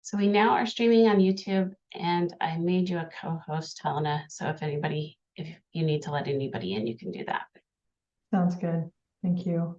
So we now are streaming on YouTube, and I made you a co-host, Helena. So if you need to let anybody in, you can do that. Sounds good. Thank you.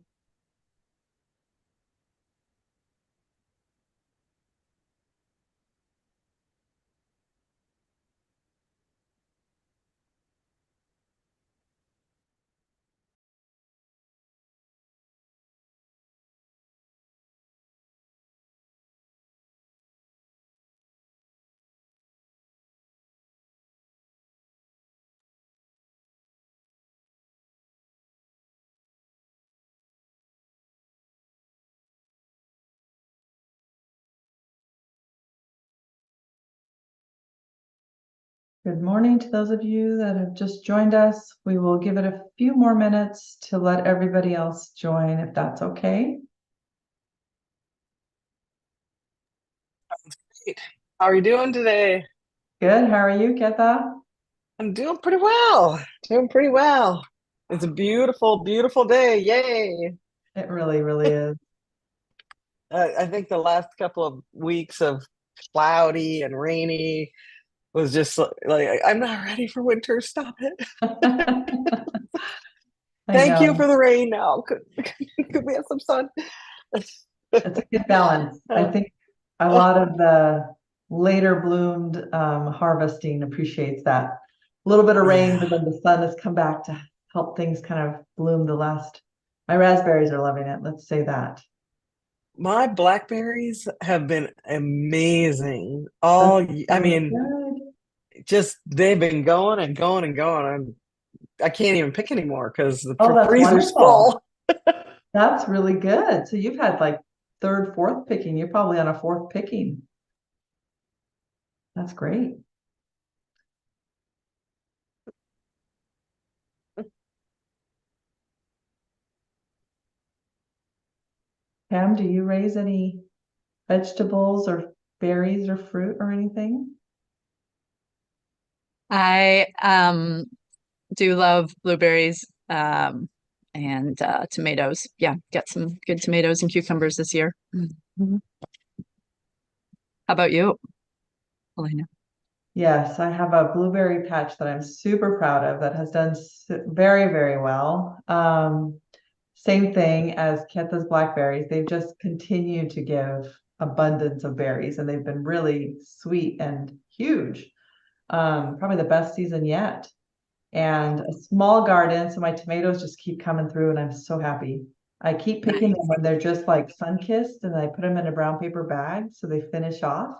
Good morning to those of you that have just joined us. We will give it a few more minutes to let everybody else join, if that's okay. Great. How are you doing today? Good. How are you, Ketha? I'm doing pretty well. Doing pretty well. It's a beautiful, beautiful day. Yay. It really, really is. I think the last couple of weeks of cloudy and rainy was just like, I'm not ready for winter. Stop it. I Thank you know. for the rain now. Could we have some sun? It's a good balance. I think a lot of the later bloomed harvesting appreciates that. A little bit of rain, but then the sun has come back to help things kind of bloom the last. My raspberries are loving it. Let's say that. My blackberries have been amazing. All, I mean, Good. just they've been going and going and going. I can't even pick anymore because the Oh, that's freezer's wonderful. full. That's really good. So you've had like third, fourth picking. You're probably on a fourth picking. That's great. Pam, do you raise any vegetables or berries or fruit or anything? I do love blueberries and tomatoes. Yeah, got some good tomatoes and cucumbers this year. How about you, Elena? Yes, I have a blueberry patch that I'm super proud of that has done very, very well. Same thing as Ketha's blackberries. They've just continued to give abundance of berries, and they've been really sweet and huge. Probably the best season yet. And a small garden, so my tomatoes just keep coming through, and I'm so happy. I keep picking them when they're just like sun-kissed, and I put them in a brown paper bag so they finish off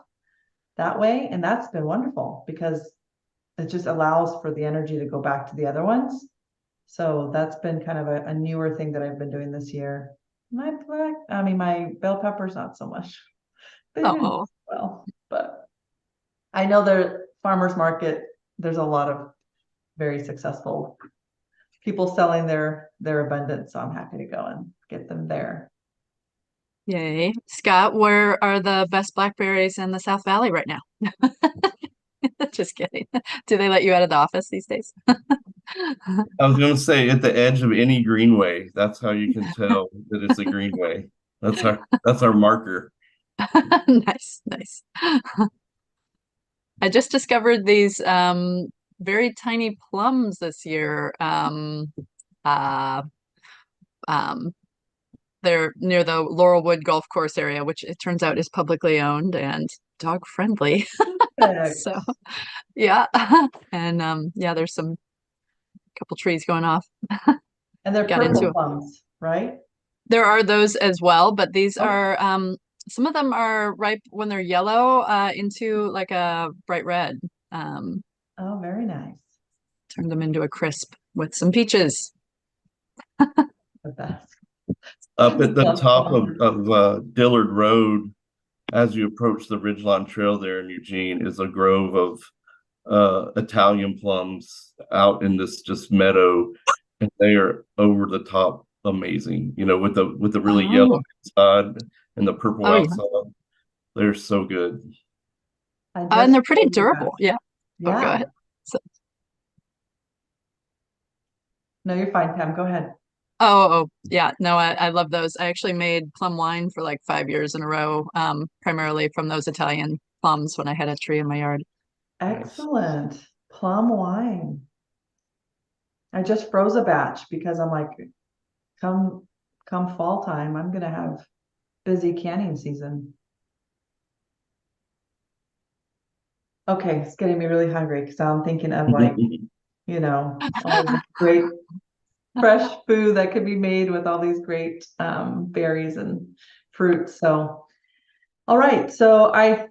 that way. And that's been wonderful because it just allows for the energy to go back to the other ones. So that's been kind of a newer thing that I've been doing this year. My bell peppers, not so much. They didn't do well, but I know their farmers market, there's a lot of very successful people selling their abundance. So I'm happy to go and get them there. Yay. Scott, where are the best blackberries in the South Valley right now? Just kidding. Do they let you out of the office these days? I was going to say at the edge of any greenway, that's how you can tell that it's a greenway. That's our marker. Nice, nice. I just discovered these very tiny plums this year. They're near the Laurelwood Golf Course area, which it turns out is publicly owned and dog friendly. So yeah. And yeah, there's some couple trees going off. And they're purple plums, right? There are those as well, but these are some of them are ripe when they're yellow into like a bright red. Oh, very nice. Turn them into a crisp with some peaches. The best. Up at the top of Dillard Road, as you approach the Ridgeline Trail there in Eugene, is a grove of Italian plums out in this just meadow, and they are over the top amazing. You know, with the really yellow inside and the purple outside. Yeah. They're so good. And they're pretty durable. Yeah. Yeah. Oh, go ahead. No, you're fine, Pam. Go ahead. Yeah, no, I love those. I actually made plum wine for like 5 years in a row, primarily from those Italian plums when I had a tree in my yard. Excellent. Plum wine. I just froze a batch because I'm like, come fall time, I'm gonna have busy canning season. Okay, it's getting me really hungry because I'm thinking of like, all this great fresh food that could be made with all these great berries and fruits. So, all right. So I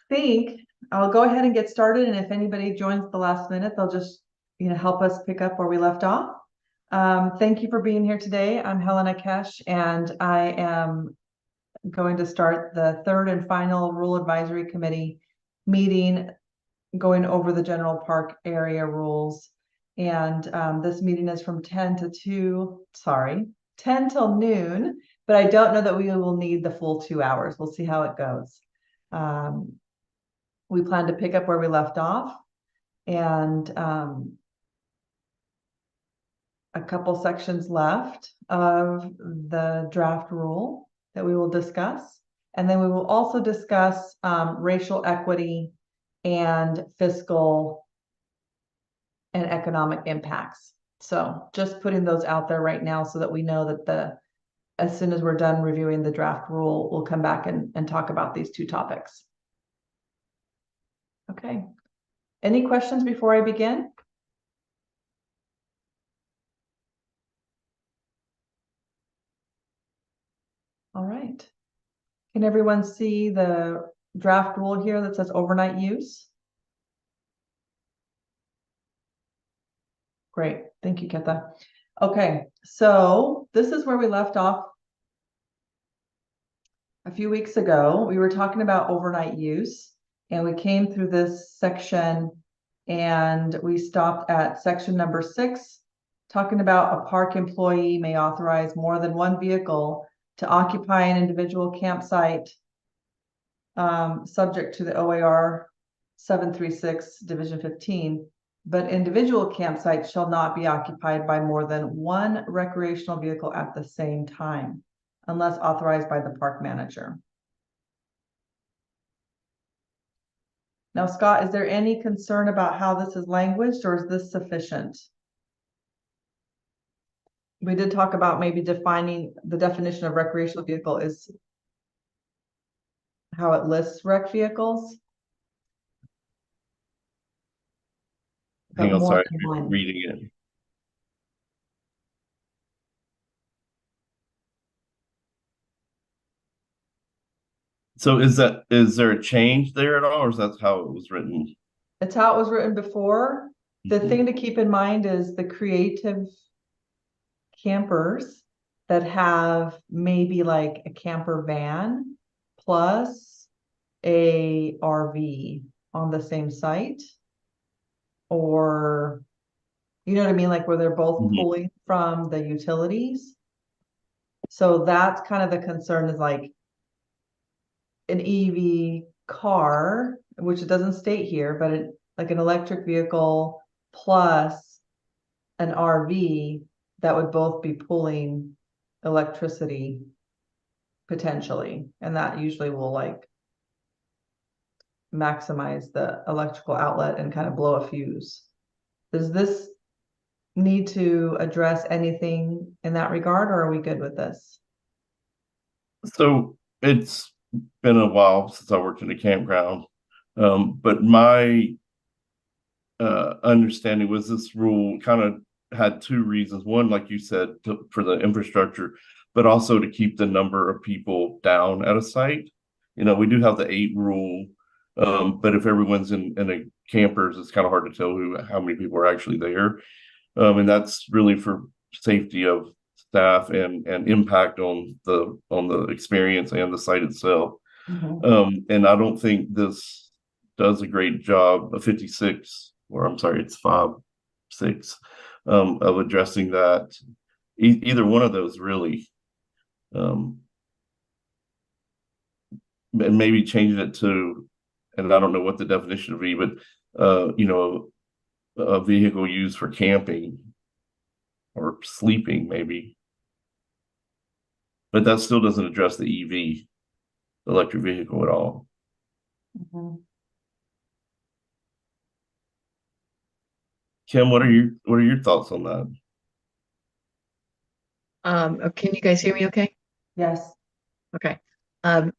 think I'll go ahead and get started. And if anybody joins the last minute, they'll just, help us pick up where we left off. Thank you for being here today. I'm Helena Kesh, and I am going to start the third and final Rule Advisory Committee meeting, going over the general park area rules. And this meeting is from 10 till noon, but I don't know that we will need the full 2 hours. We'll see how it goes. We plan to pick up where we left off, and a couple sections left of the draft rule that we will discuss. And then we will also discuss racial equity and fiscal and economic impacts. So just putting those out there right now so that we know that as soon as we're done reviewing the draft rule, we'll come back and talk about these two topics. Okay. Any questions before I begin? All right. Can everyone see the draft rule here that says overnight use? Great. Thank you, Ketha. Okay, so this is where we left off a few weeks ago. We were talking about overnight use, and we came through this section and we stopped at section number 6, talking about a park employee may authorize more than one vehicle to occupy an individual campsite, subject to the OAR 736 Division 15. But individual campsites shall not be occupied by more than one recreational vehicle at the same time, unless authorized by the park manager. Now, Scott, is there any concern about how this is languaged, or is this sufficient? We did talk about maybe defining the definition of recreational vehicle is how it lists rec vehicles. Hang on, sorry, I'm reading it. So is there a change there at all, or is that how it was written? It's how it was written before. The thing to keep in mind is the creative campers that have maybe like a camper van plus a RV on the same site, or you know what I mean, like where they're both pulling from the utilities. So that's kind of the concern, is like an EV car, which it doesn't state here, but like an electric vehicle plus an RV that would both be pulling electricity potentially, and that usually will like maximize the electrical outlet and kind of blow a fuse. Does this need to address anything in that regard, or are we good with this? So it's been a while since I worked in a campground, but my understanding was this rule kind of had two reasons. One, like you said, for the infrastructure, but also to keep the number of people down at a site. We do have the 8 rule, but if everyone's in a campers, it's kind of hard to tell how many people are actually there. And that's really for safety of staff and impact on the experience and the site itself. And I don't think this does a great job of 56, or I'm sorry, it's 5-6, of addressing that. Either one of those really, and maybe changing it to, and I don't know what the definition would be, but a vehicle used for camping or sleeping, maybe. but that still doesn't address the EV, electric vehicle at all. Mhm. Kim, what are your thoughts on that? Can you guys hear me okay? Yes. Okay. Well,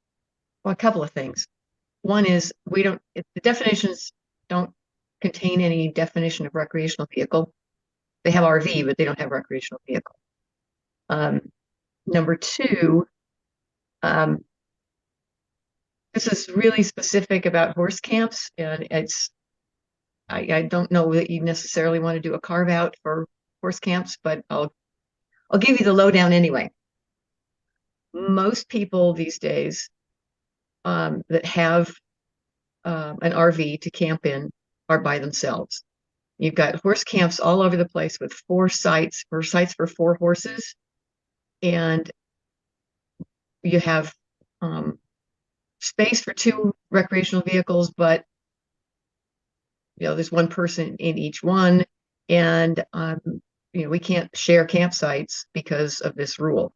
a couple of things. One is the definitions don't contain any definition of recreational vehicle. They have RV, but they don't have recreational vehicle. Number two, this is really specific about horse camps, and I don't know that you necessarily want to do a carve out for horse camps, but I'll give you the lowdown anyway. Most people these days that have an RV to camp in are by themselves. You've got horse camps all over the place with 4 sites for 4 horses, and you have space for 2 recreational vehicles, but there's one person in each one, and we can't share campsites because of this rule.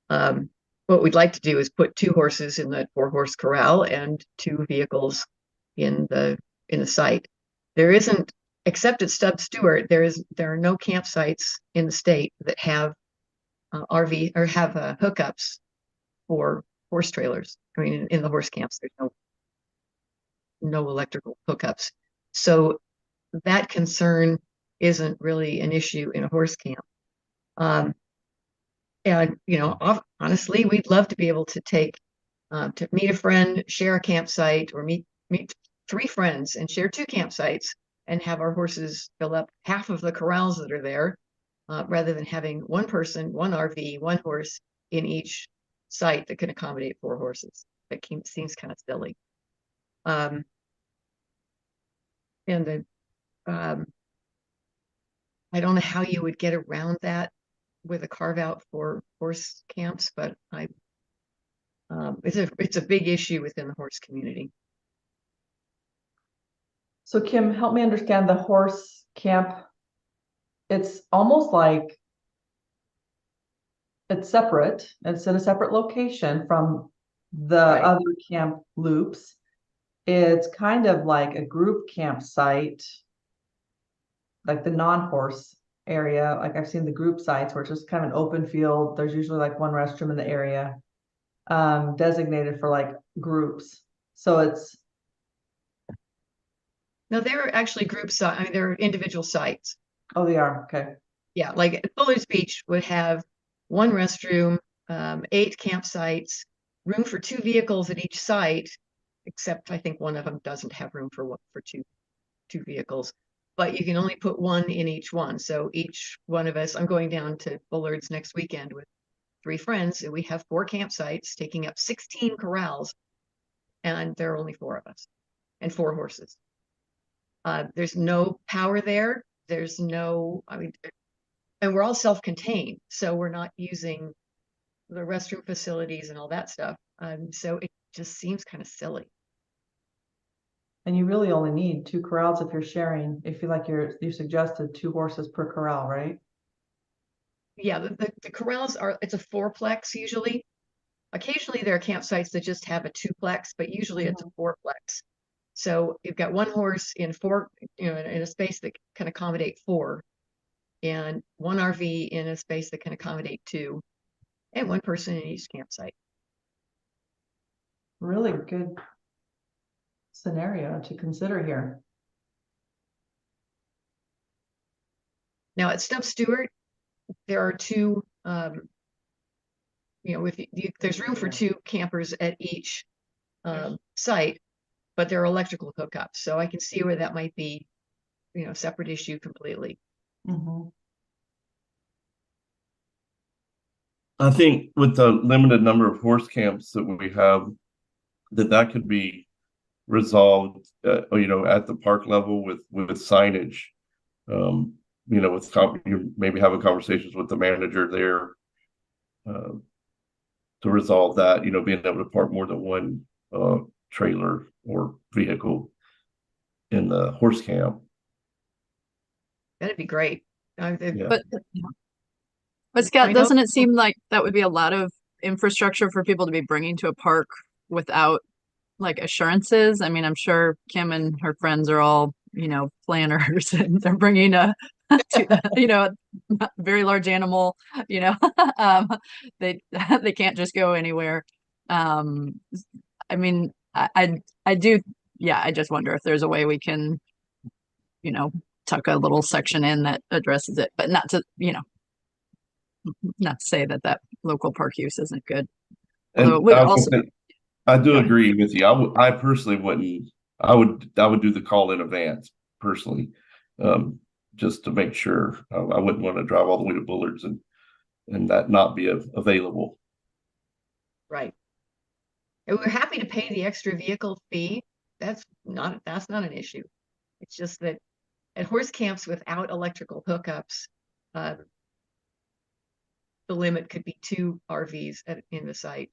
What we'd like to do is put 2 horses in the 4-horse corral and 2 vehicles in the site. There isn't, except at Stubb Stewart, there are no campsites in the state that have RV or have hookups for horse trailers. I mean, in the horse camps, there's no electrical hookups. So that concern isn't really an issue in a horse camp. And honestly, we'd love to be able to to meet a friend, share a campsite, or meet 3 friends and share 2 campsites and have our horses fill up half of the corrals that are there, rather than having one person, 1 RV, 1 horse in each site that can accommodate 4 horses. That seems kind of silly. And I don't know how you would get around that with a carve out for horse camps, but it's a big issue within the horse community. So Kim, help me understand the horse camp. It's almost like it's separate. It's in a separate location from the Right. other camp loops. It's kind of like a group campsite, like the non-horse area. Like I've seen the group sites where it's just kind of an open field. There's usually like 1 restroom in the area, designated for like groups. So it's No, they're actually group sites. I mean, they're individual sites. oh, they are okay. Yeah, like Fuller's Beach would have 1 restroom, 8 campsites, room for 2 vehicles at each site, except I think one of them doesn't have room for two vehicles. But you can only put 1 in each one. So each one of us, I'm going down to Bullard's next weekend with 3 friends, and we have 4 campsites taking up 16 corrals, and there are only 4 of us and 4 horses. There's no power there. There's no, and we're all self-contained, so we're not using the restroom facilities and all that stuff. So it just seems kind of silly. And you really only need 2 corrals if you're sharing. If you like you suggested 2 horses per corral, right? Yeah, the corrals it's a 4-plex usually. Occasionally there are campsites that just have a 2-plex, but usually it's a 4-plex. So you've got 1 horse in 4, in a space that can accommodate 4, and 1 RV in a space that can accommodate 2, and 1 person in each campsite. Really good scenario to consider here. Now at Stubb Stewart, there are 2, there's room for 2 campers at each site, but there are electrical hookups. So I can see where that might be, a separate issue completely. Mm-hmm. I think with the limited number of horse camps that we have, that could be resolved, at the park level with signage. You maybe having conversations with the manager there to resolve that. Being able to park more than 1 trailer or vehicle in the horse camp. That'd be great. Yeah. But Scott, doesn't it seem like that would be a lot of infrastructure for people to be bringing to a park without like assurances. I mean, I'm sure Kim and her friends are all, planners and they're bringing a very large animal, um, they can't just go anywhere. I mean, I do, yeah, I just wonder if there's a way we can, tuck a little section in that addresses it, but not to say that local park use isn't good. Although it And would I was also, gonna say, I do Go agree with you. I personally wouldn't. I would do the call in advance personally, just to make sure. I wouldn't want to drive all the way to Bullard's and that not be available. Right. And we're happy to pay the extra vehicle fee. That's not an issue. It's just that at horse camps without electrical hookups, the limit could be 2 RVs in the site.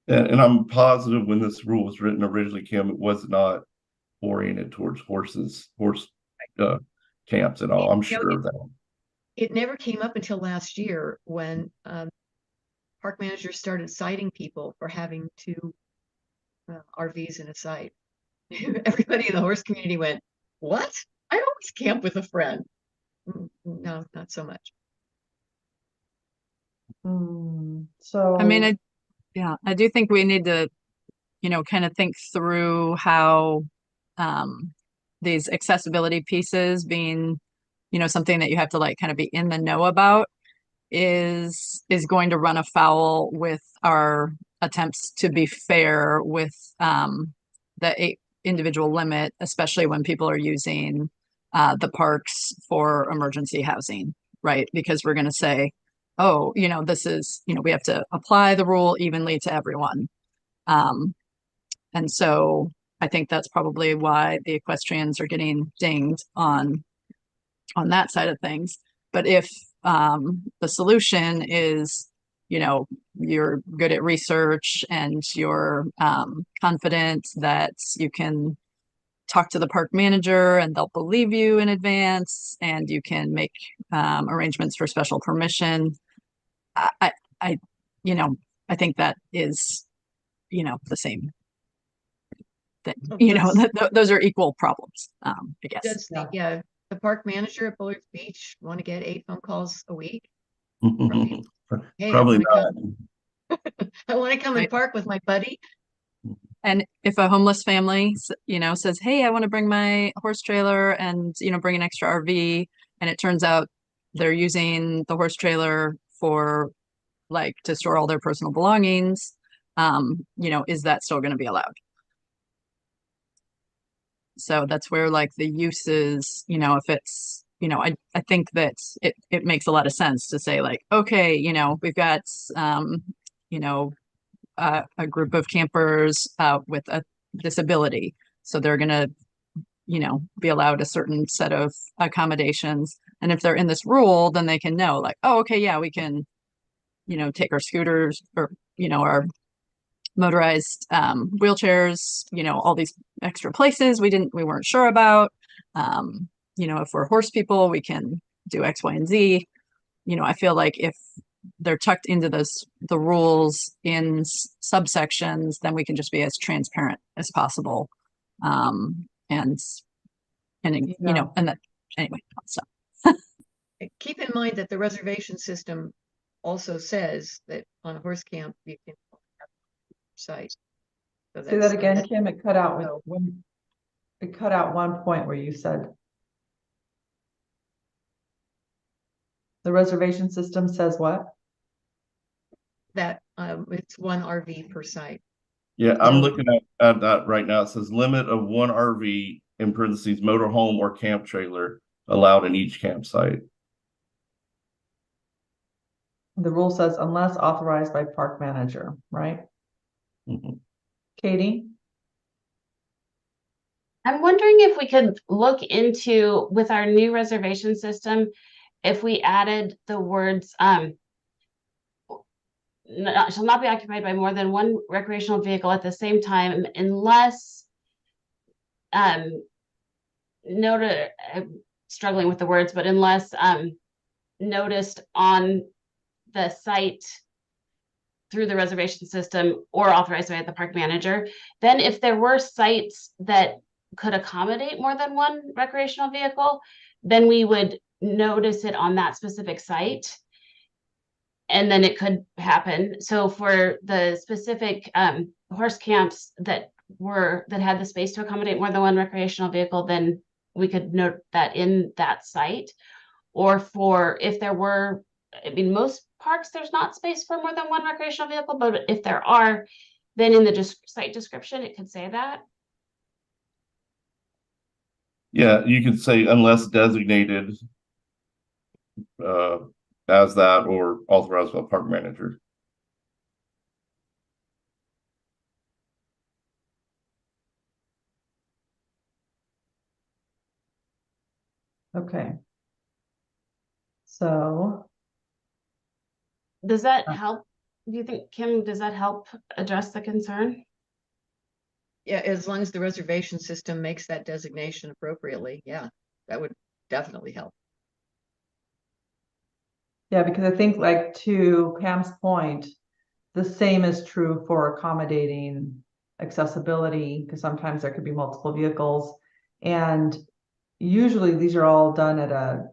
And I'm positive when this rule was written originally, Kim, it was not oriented towards horse camps at all. I'm sure of that. It never came up until last year when park managers started citing people for having 2 RVs in a site. Everybody in the horse community went, "What? I always camp with a friend." No, not so much. So I mean, I do think we need to, kind of think through how these accessibility pieces being, something that you have to like kind of be in the know about is going to run afoul with our attempts to be fair with the 8 individual limit, especially when people are using the parks for emergency housing, right? Because we're going to say, oh, this is, we have to apply the rule evenly to everyone. And so I think that's probably why the equestrians are getting dinged on that side of things. But if the solution is, you're good at research and you're confident that you can talk to the park manager and they'll believe you in advance and you can make arrangements for special permission. I I think that is, the same thing. Those are equal problems, I guess. Does the park manager at Bullard's Beach want to get 8 phone calls a week? Hey, Probably not. I want to come and park with my buddy. And if a homeless family, says, "Hey, I want to bring my horse trailer and, bring an extra RV," and it turns out they're using the horse trailer for like to store all their personal belongings, is that still going to be allowed? So that's where like the uses, if it's, I think that it makes a lot of sense to say like, okay, we've got, a group of campers with a disability. So they're going to, be allowed a certain set of accommodations. And if they're in this rule, then they can know like, oh, okay, yeah, we can, take our scooters or, our motorized wheelchairs, all these extra places we weren't sure about. If we're horse people, we can do X, Y, and Z. I feel like if they're tucked into the rules in subsections, then we can just be as transparent as possible. And that anyway, so. Keep in mind that the reservation system also says that on a horse camp you can have site. So say that again, Kim. It cut out it cut out one point where you said the reservation system says what? That it's 1 RV per site. Yeah, I'm looking at that right now. It says limit of 1 RV in parentheses motorhome or camp trailer allowed in each campsite. The rule says unless authorized by park manager, right? Katie? I'm wondering if we could look into, with our new reservation system, if we added the words, shall not be occupied by more than 1 recreational vehicle at the same time unless, struggling with the words, but unless noticed on the site through the reservation system or authorized by the park manager. Then if there were sites that could accommodate more than one recreational vehicle, then we would notice it on that specific site. And then it could happen. So for the specific horse camps that had the space to accommodate more than one recreational vehicle, then we could note that in that site. Or for if there were, I mean, most parks, there's not space for more than one recreational vehicle, but if there are, then in the site description, it could say that. Yeah, you could say unless designated as that or authorized by park manager. Okay. So, Does that help? Do you think, Kim, does that help address the concern? Yeah, as long as the reservation system makes that designation appropriately, yeah, that would definitely help. yeah, because I think like to Pam's point, the same is true for accommodating accessibility, because sometimes there could be multiple vehicles. And usually these are all done at a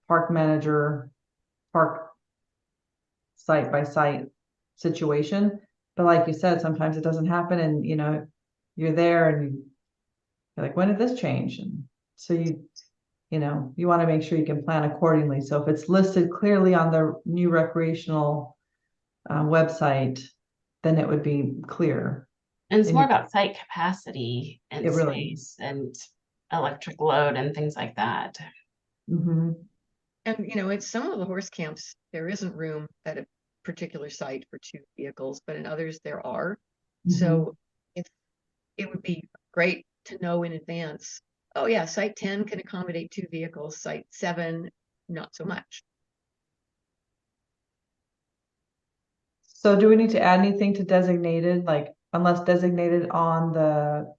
park manager, park site by site situation. But like you said, sometimes it doesn't happen and you're there and you're like, when did this change? And so you want to make sure you can plan accordingly. So if it's listed clearly on the new recreational website, then it would be clear. And it's And more you- about site capacity and It really space and electric load and things like that. Mhm. And in some of the horse camps, there isn't room at a particular site for 2 vehicles, but in others there are. So if it would be great to know in advance, oh yeah, site 10 can accommodate 2 vehicles, site 7, not so much. So do we need to add anything to designated, like unless designated on the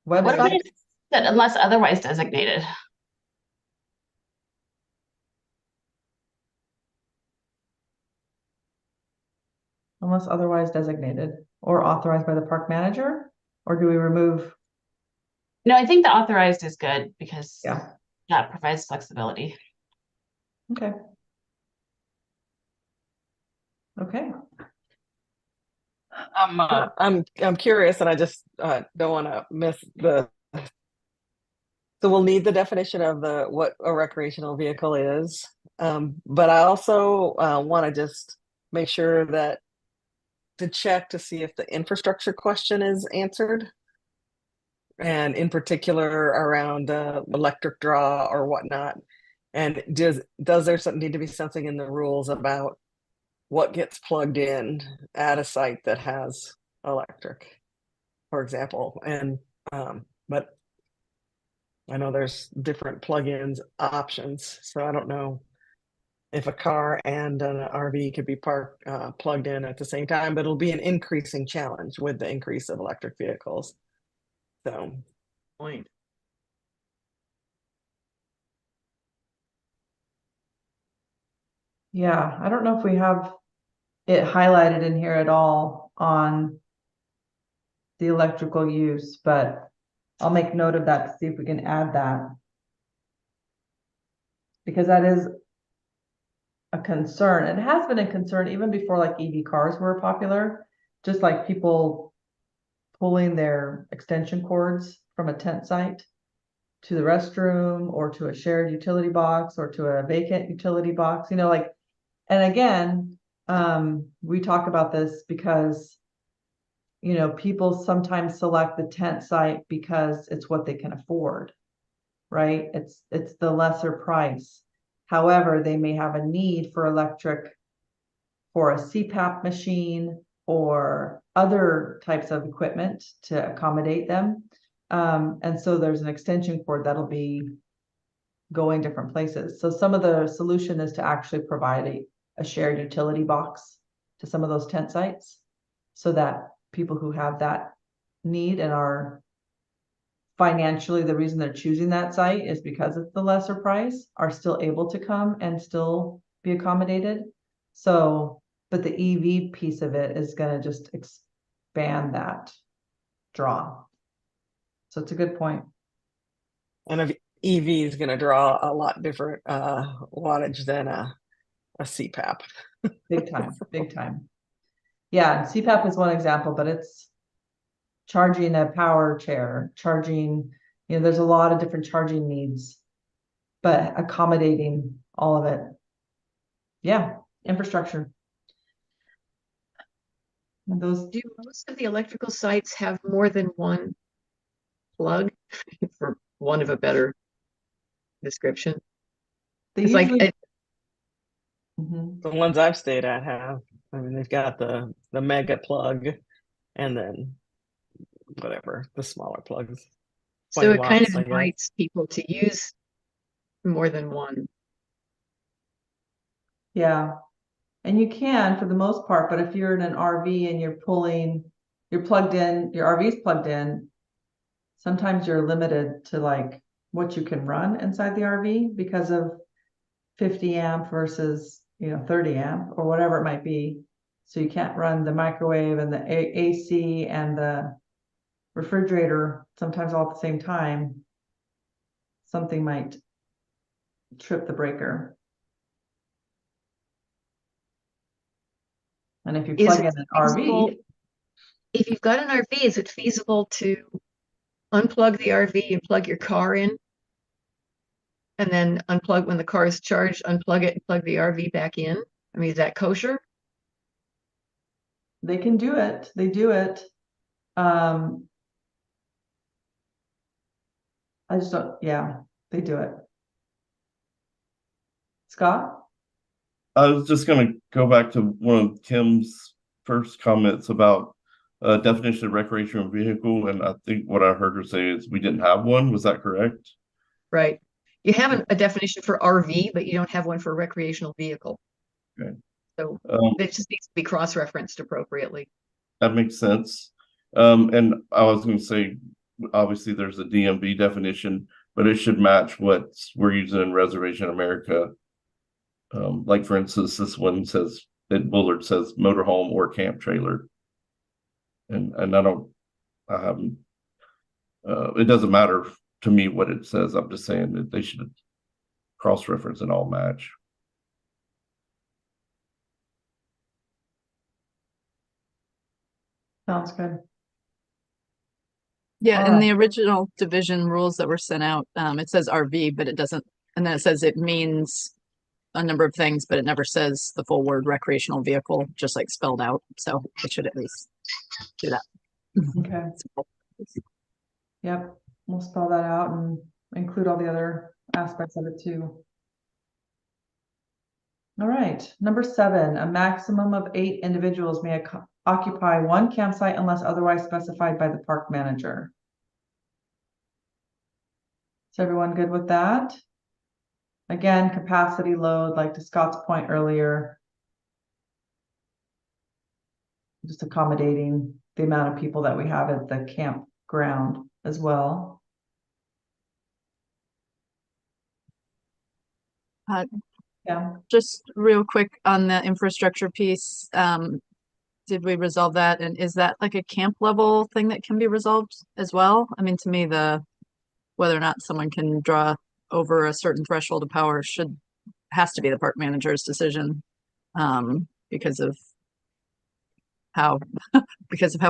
What about website? if it said unless otherwise designated? Unless otherwise designated or authorized by the park manager? Or do we remove? No, I think the authorized is good because Yeah, that provides flexibility. okay. Okay. I'm curious, and I just don't want to miss the. So we'll need the definition of what a recreational vehicle is, but I also want to just make sure to check to see if the infrastructure question is answered, and in particular around electric draw or whatnot. And does there need to be something in the rules about what gets plugged in at a site that has electric, for example? And but I know there's different plug-ins options, so I don't know if a car and an RV could be plugged in at the same time, but it'll be an increasing challenge with the increase of electric vehicles. So, Point. Yeah, I don't know if we have it highlighted in here at all on the electrical use, but I'll make note of that to see if we can add that. Because that is a concern. It has been a concern even before like EV cars were popular, just like people pulling their extension cords from a tent site to the restroom or to a shared utility box or to a vacant utility box, and again, we talk about this because, people sometimes select the tent site because it's what they can afford, right? It's the lesser price. However, they may have a need for electric for a CPAP machine or other types of equipment to accommodate them. And so there's an extension cord that'll be going different places. So some of the solution is to actually provide a shared utility box to some of those tent sites so that people who have that need and are financially, the reason they're choosing that site is because it's the lesser price, are still able to come and still be accommodated. So, but the EV piece of it is going to just expand that draw. So it's a good point. And an EV is going to draw a lot different wattage than a CPAP. Big time, big time. Yeah, CPAP is one example, but it's charging a power chair, charging, there's a lot of different charging needs, but accommodating all of it. Yeah, infrastructure. And those Do most of the electrical sites have more than one plug, for want of a better description? they It's usually like Mhm. The ones I've stayed at have. I mean, they've got the mega plug, and then whatever the smaller plugs. so 20 it kind watts, of I guess. invites people to use more than one. Yeah. And you can for the most part, but if you're in an RV and you're plugged in, your RV's plugged in, sometimes you're limited to like what you can run inside the RV because of 50 amp versus 30 amp or whatever it might be. So you can't run the microwave and the AC and the refrigerator sometimes all at the same time. Something might trip the breaker. And if you Is plug it in an feasible- RV, If you've got an RV, is it feasible to unplug the RV and plug your car in? And then unplug when the car is charged, unplug it and plug the RV back in? I mean, is that kosher? they can do it. They do it. I just don't, yeah, they do it. Scott? I was just going to go back to one of Kim's first comments about definition of recreational vehicle, and I think what I heard her say is we didn't have one. Was that correct? Right. You have a definition for RV, but you don't have one for recreational vehicle. Okay. So Um, it just needs to be cross-referenced appropriately. That makes sense. And I was going to say, obviously, there's a DMV definition, but it should match what we're using in Reservation America. Like for instance, this one says that Bullard says motorhome or camp trailer, and I haven't. It doesn't matter to me what it says. I'm just saying that they should cross-reference and all match. Sounds good. Yeah, All in right. the original division rules that were sent out, it says RV, but it doesn't, and then it says it means a number of things, but it never says the full word recreational vehicle, just like spelled out. So it should at least do that. Okay. Yep. We'll spell that out and include all the other aspects of it too. All right. Number 7, a maximum of 8 individuals may occupy one campsite unless otherwise specified by the park manager. Is everyone good with that? Again, capacity load, like to Scott's point earlier, just accommodating the amount of people that we have at the campground as well. Yeah. Just real quick on the infrastructure piece, did we resolve that? And is that like a camp level thing that can be resolved as well? I mean, to me, whether or not someone can draw over a certain threshold of power has to be the park manager's decision, because of how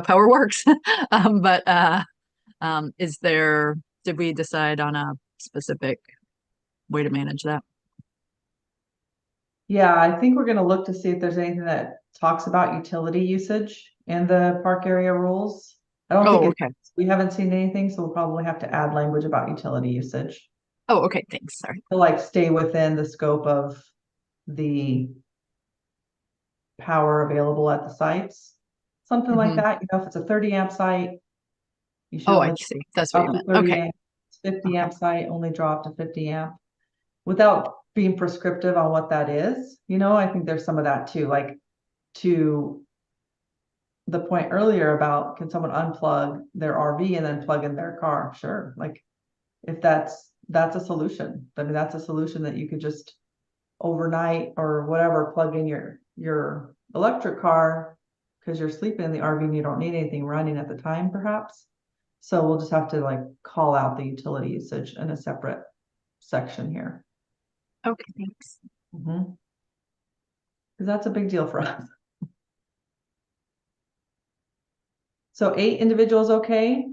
power works. Did we decide on a specific way to manage that? Yeah, I think we're going to look to see if there's anything that talks about utility usage in the park area rules. I don't think okay. We haven't seen anything, so we'll probably have to add language about utility usage Oh, okay. Thanks. Sorry. to like stay within the scope of the power available at the sites. Something like that. If it's a 30 amp site, you should Oh, only I see. That's what you meant. 30 Okay. amp, 50 amp site, only draw up to 50 amp without being prescriptive on what that is. I think there's some of that too, like to the point earlier about can someone unplug their RV and then plug in their car? Sure. Like if that's a solution. I mean, that's a solution that you could just overnight or whatever, plug in your electric car because you're sleeping in the RV and you don't need anything running at the time, perhaps. So we'll just have to like call out the utility usage in a separate section here. Okay, thanks. Because that's a big deal for us. So 8 individuals, okay?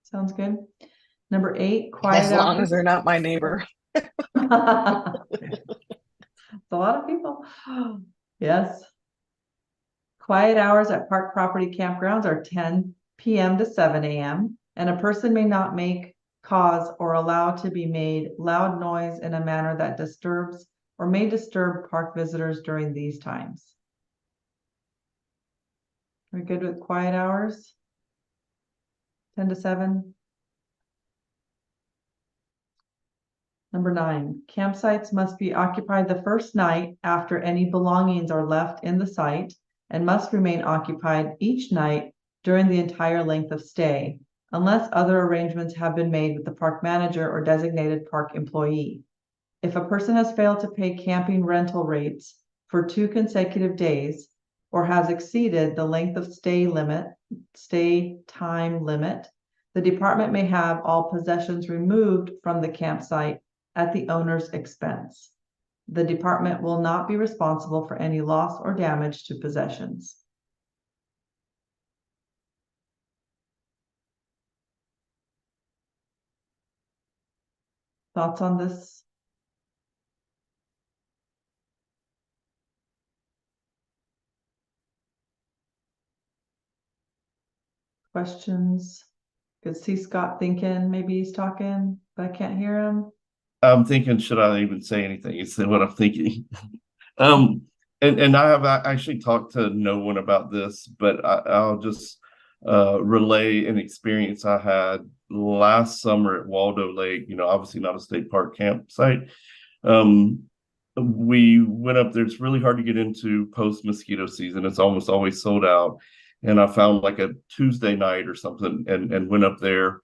Sounds good. Number 8, quiet As long hours. as they're not my neighbor. It's a lot of people. Yes. Quiet hours at park property campgrounds are 10 p.m. to 7 a.m. and a person may not make, cause, or allow to be made loud noise in a manner that disturbs or may disturb park visitors during these times. Are we good with quiet hours? 10 to 7. Number 9, campsites must be occupied the first night after any belongings are left in the site and must remain occupied each night during the entire length of stay, unless other arrangements have been made with the park manager or designated park employee. If a person has failed to pay camping rental rates for 2 consecutive days or has exceeded the length of stay time limit, the department may have all possessions removed from the campsite at the owner's expense. The department will not be responsible for any loss or damage to possessions. Thoughts on this? Questions? Could see Scott thinking maybe he's talking, but I can't hear him. I'm thinking, should I even say anything? Is what I'm thinking. And I have actually talked to no one about this, but I'll just relay an experience I had last summer at Waldo Lake. You know, obviously not a state park campsite. We went up there. It's really hard to get into post mosquito season. It's almost always sold out. And I found like a Tuesday night or something and went up there.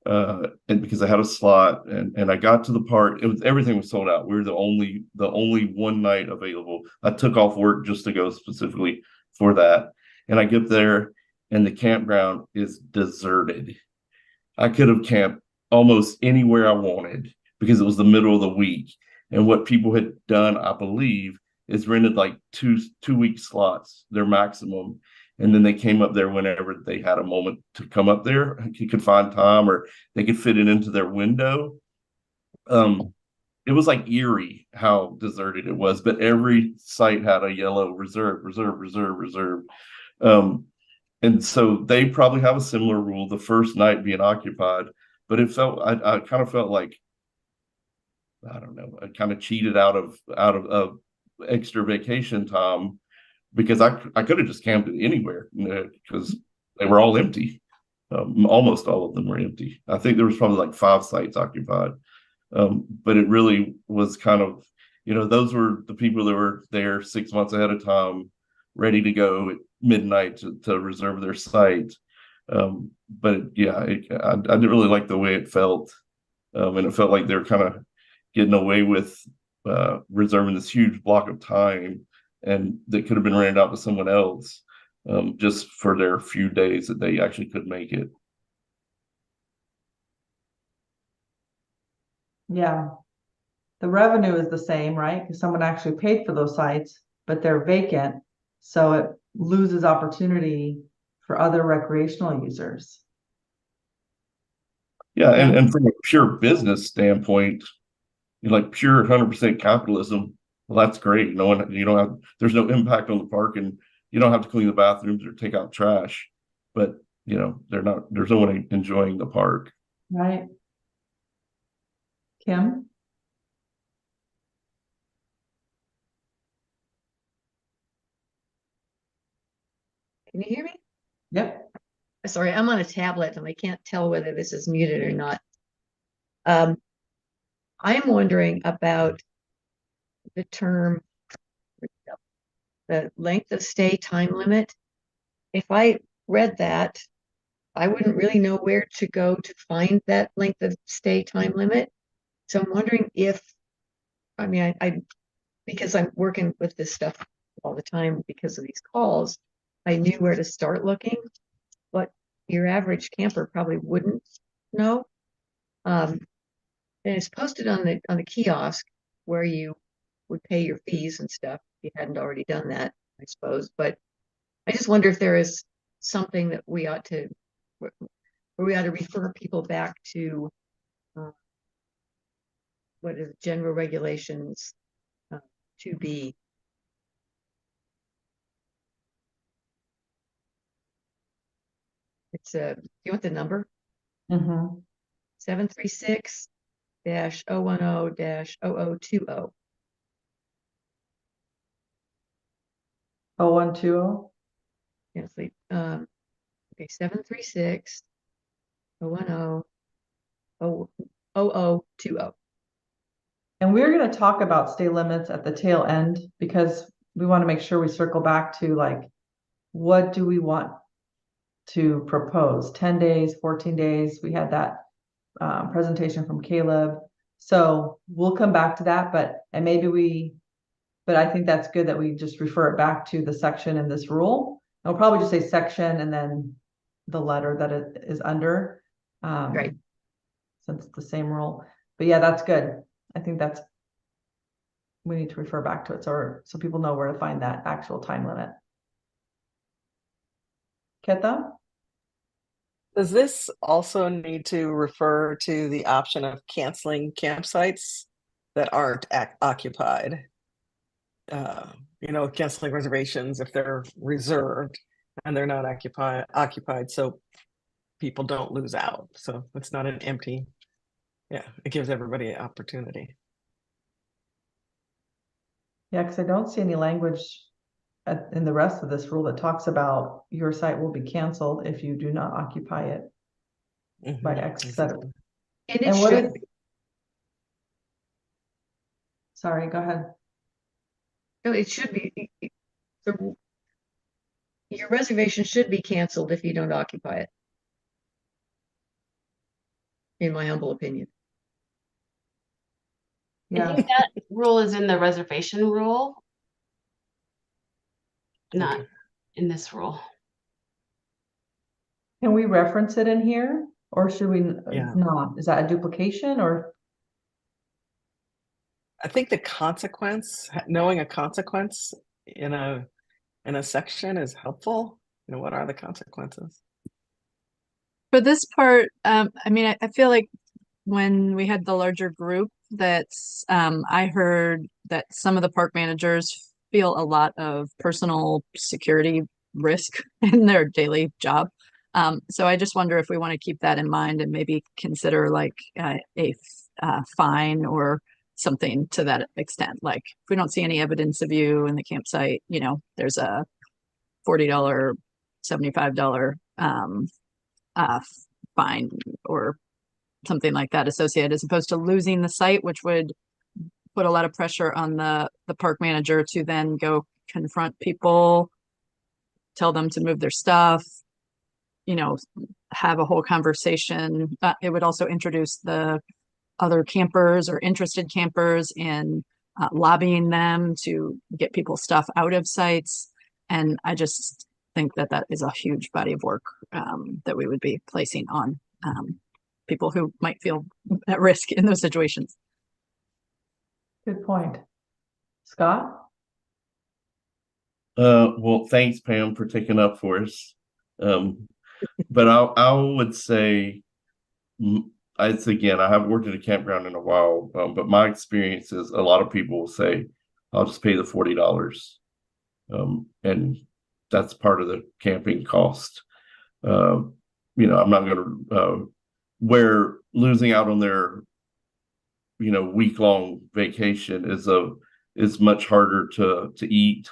And because I had a slot and I got to the park, everything was sold out. We were the only one night available. I took off work just to go specifically for that. And I get there and the campground is deserted. I could have camped almost anywhere I wanted because it was the middle of the week. And what people had done, I believe, is rented like two-week slots, their maximum. And then they came up there whenever they had a moment to come up there. You could find time or they could fit it into their window. It was like eerie how deserted it was, but every site had a yellow reserve. And so they probably have a similar rule, the first night being occupied, but it felt, I kind of felt like, I don't know, I kind of cheated out of extra vacation time because I could have just camped anywhere because they were all empty. Almost all of them were empty. I think there was probably like 5 sites occupied. But it really was kind of, you know, those were the people that were there 6 months ahead of time, ready to go at midnight to reserve their site. But yeah, I didn't really like the way it felt. And it felt like they're kind of getting away with reserving this huge block of time and that could have been rented out to someone else just for their few days that they actually could make it. Yeah. The revenue is the same, right? Because someone actually paid for those sites, but they're vacant. So it loses opportunity for other recreational users. Yeah, and from a pure business standpoint, like pure 100% capitalism, well, that's great. No one, you don't have, there's no impact on the park and you don't have to clean the bathrooms or take out trash, but you know, there's no one enjoying the park. Right. Kim? Can you hear me? Yep. Sorry, I'm on a tablet and I can't tell whether this is muted or not. I'm wondering about the term, the length of stay time limit. If I read that, I wouldn't really know where to go to find that length of stay time limit. So I'm wondering if, I mean, I because I'm working with this stuff all the time because of these calls, I knew where to start looking, but your average camper probably wouldn't know. And it's posted on the kiosk where you would pay your fees and stuff if you hadn't already done that, I suppose. But I just wonder if there is something that we ought to, where we ought to refer people back to what is general regulations 2B. It's you want the number? Mm-hmm. 736-010-0020. 0120. Yes, okay, 736-010-0020. And we're going to talk about stay limits at the tail end because we want to make sure we circle back to like, what do we want to propose? 10 days, 14 days. We had that presentation from Caleb. So we'll come back to that, but I think that's good that we just refer it back to the section in this rule. I'll probably just say section and then the letter that it is under. Right. Since it's the same rule. But yeah, that's good. I think we need to refer back to it so people know where to find that actual time limit. Keta? Does this also need to refer to the option of canceling campsites that aren't occupied? Canceling reservations if they're reserved and they're not occupied, so people don't lose out. So it's not an empty. Yeah, it gives everybody an opportunity. Yeah, because I don't see any language in the rest of this rule that talks about your site will be canceled if you do not occupy it by X set. And it And what should is? Sorry, go ahead. No, it should be. Your reservation should be canceled if you don't occupy it, in my humble opinion. I think that rule is in the reservation rule, not in this rule. Can we reference it in here or should we Yeah. not? Is that a duplication or? I think the consequence, knowing a consequence in a section is helpful. What are the consequences? For this part, I mean, I feel like when we had the larger group I heard that some of the park managers feel a lot of personal security risk in their daily job. So I just wonder if we want to keep that in mind and maybe consider like a fine or something to that extent. Like if we don't see any evidence of you in the campsite, there's a $40, $75 fine or something like that associated, as opposed to losing the site, which would put a lot of pressure on the park manager to then go confront people, tell them to move their stuff, have a whole conversation. It would also introduce the other campers or interested campers in lobbying them to get people's stuff out of sites. And I just think that is a huge body of work that we would be placing on people who might feel at risk in those situations. Good point. Scott? Well, thanks, Pam, for taking up for us. But I would say, again, I haven't worked at a campground in a while, but my experience is a lot of people will say, I'll just pay the $40. And that's part of the camping cost. I'm not going to, where losing out on their, week-long vacation is much harder to eat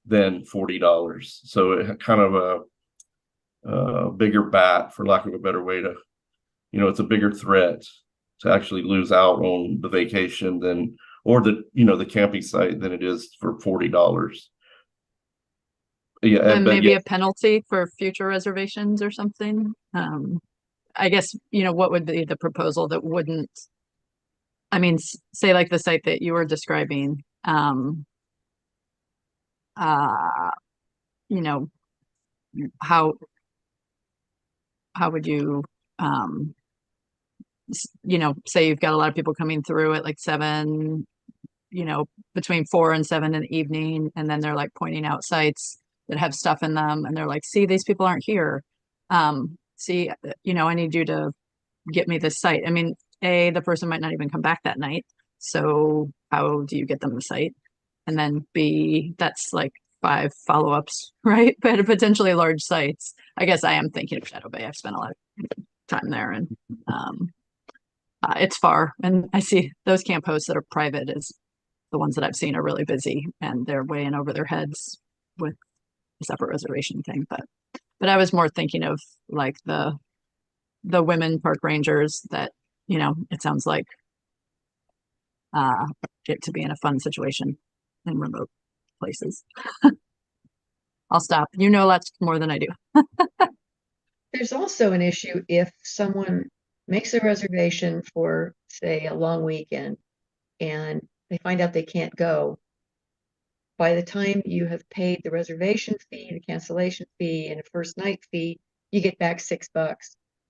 than $40. So it kind of a bigger bat, for lack of a better way to, it's a bigger threat to actually lose out on the vacation or the camping site than it is for $40. Yeah, and maybe a penalty for future reservations or something. I guess, what would be the proposal that wouldn't I mean, say like the site that you were describing, you know, how would you, you know, say you've got a lot of people coming through at like 7, you know, between 4 and 7 in the evening, and then they're like pointing out sites that have stuff in them, and they're like, see, these people aren't here. See, you know, I need you to get me this site. I mean, A, the person might not even come back that night. So how do you get them the site? And then B, that's like 5 follow-ups, right? But potentially large sites. I guess I am thinking of Shadow Bay. I've spent a lot of time there, and it's far. And I see those camp hosts that are private is the ones that I've seen are really busy, and they're way in over their heads with a separate reservation thing. But I was more thinking of like the women park rangers that, you know, it sounds like get to be in a fun situation in remote places. I'll stop. You know lots more than I do. There's also an issue if someone makes a reservation for, say, a long weekend and they find out they can't go. By the time you have paid the reservation fee, the cancellation fee, and a first night fee, you get back $6. So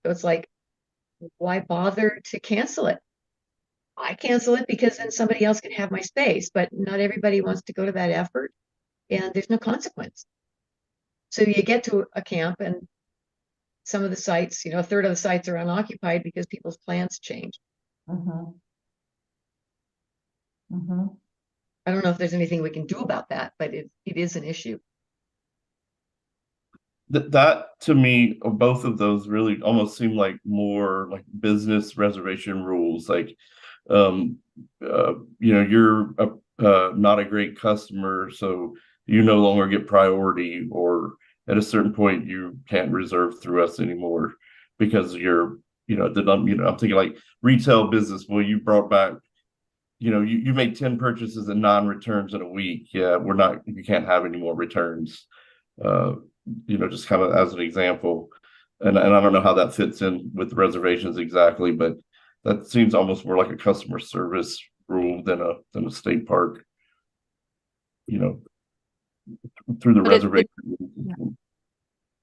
it's like, why bother to cancel it? I cancel it because then somebody else can have my space, but not everybody wants to go to that effort, and there's no consequence. So you get to a camp and some of the sites, you know, a third of the sites are unoccupied because people's plans change. Mm-hmm. Mm-hmm. I don't know if there's anything we can do about that, but it is an issue. That to me, both of those really almost seem like more like business reservation rules. Like, you know, you're not a great customer, so you no longer get priority, or at a certain point you can't reserve through us anymore because you're, you know, I'm thinking like retail business. Well, you brought back, you know, you made 10 purchases and non-returns in a week. Yeah, you can't have any more returns. You know, just kind of as an example. And I don't know how that fits in with reservations exactly, but that seems almost more like a customer service rule than a state park, you know, through the But reservation. yeah.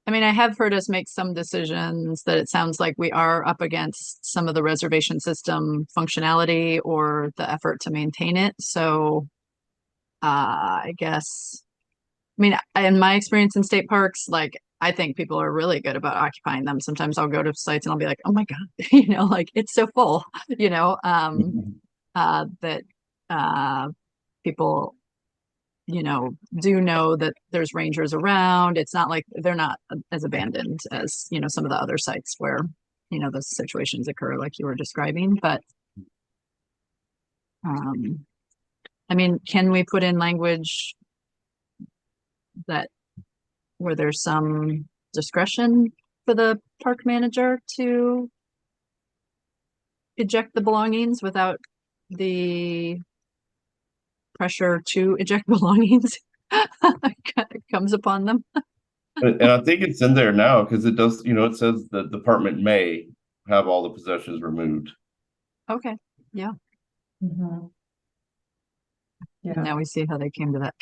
I mean, I have heard us make some decisions that it sounds like we are up against some of the reservation system functionality or the effort to maintain it. So I guess, I mean, in my experience in state parks, like I think people are really good about occupying them. Sometimes I'll go to sites and I'll be like, oh my God, you know, like it's so full, you know, that people, you do know that there's rangers around. It's not like they're not as abandoned as, some of the other sites where, those situations occur like you were describing. But I mean, can we put in language that where there's some discretion for the park manager to eject the belongings without the pressure to eject belongings comes upon them? And I think it's in there now because it does, it says the department may have all the possessions removed. Okay. Yeah. Mm-hmm. Yeah. And now we see how they came to that.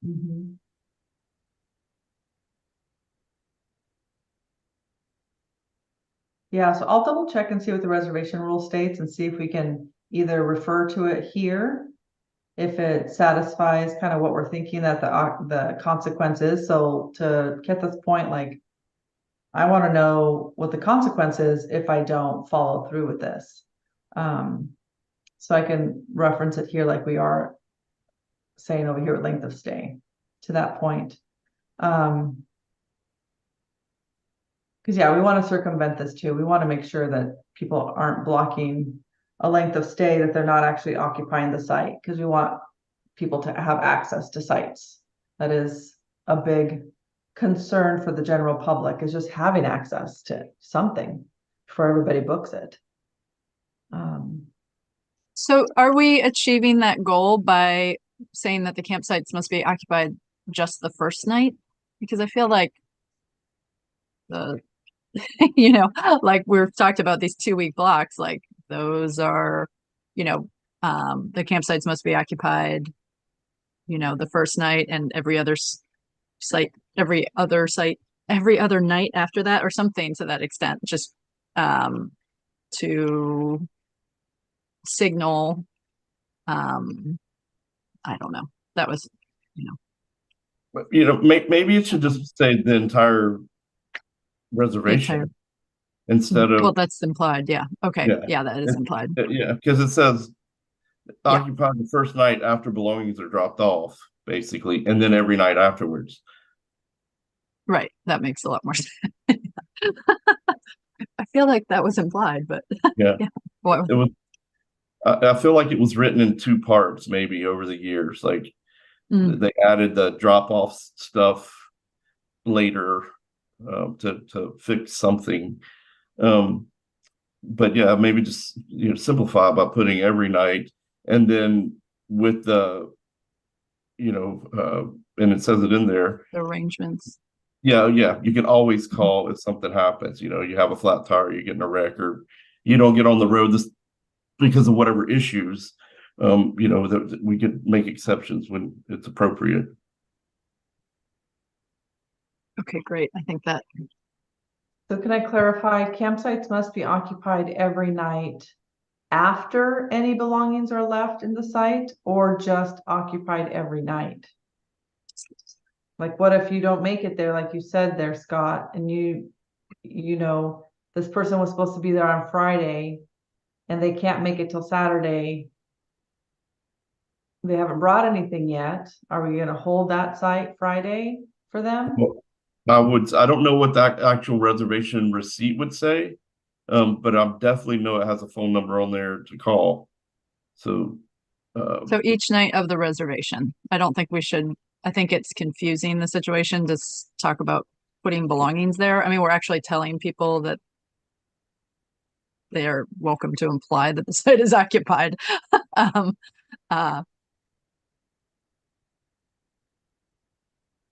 Mm-hmm. Yeah, so I'll double check and see what the reservation rule states and see if we can either refer to it here if it satisfies kind of what we're thinking that the consequence is. So to get this point, like I want to know what the consequence is if I don't follow through with this. So I can reference it here like we are saying over here at length of stay to that point. Because yeah, we want to circumvent this too. We want to make sure that people aren't blocking a length of stay, that they're not actually occupying the site, because we want people to have access to sites. That is a big concern for the general public, is just having access to something before everybody books it. So are we achieving that goal by saying that the campsites must be occupied just the first night? Because I feel like the you know, like we've talked about these 2-week blocks, like those are, you know, the campsites must be occupied, you know, the first night and every other site, every other night after that, or something to that extent, just to signal, I don't know. That was, you know, But, maybe it should just say the entire reservation instead well, of, that's implied. Yeah. Okay. yeah. Yeah, that is implied. Yeah, because it says Yeah. occupy the first night after belongings are dropped off, basically, and then every night afterwards. Right. That makes a lot more sense. I feel like that was implied, but Yeah. yeah. What? It was, I feel like it was written in two parts, maybe over the years. Like they added the drop off stuff later to fix something. But yeah, maybe just simplify by putting every night, and then with the and it says it in there. The arrangements. Yeah, you can always call if something happens. You have a flat tire, you get in a wreck, or you don't get on the road because of whatever issues. That we could make exceptions when it's appropriate. Okay, great. I think that. So can I clarify, campsites must be occupied every night after any belongings are left in the site, or just occupied every night? Like, what if you don't make it there, like you said there, Scott, and this person was supposed to be there on Friday and they can't make it till Saturday. They haven't brought anything yet. Are we going to hold that site Friday for them? Well, I don't know what that actual reservation receipt would say, but I definitely know it has a phone number on there to call. So each night of the reservation. I don't think we should. I think it's confusing the situation to talk about putting belongings there. I mean, we're actually telling people that they are welcome to imply that the site is occupied.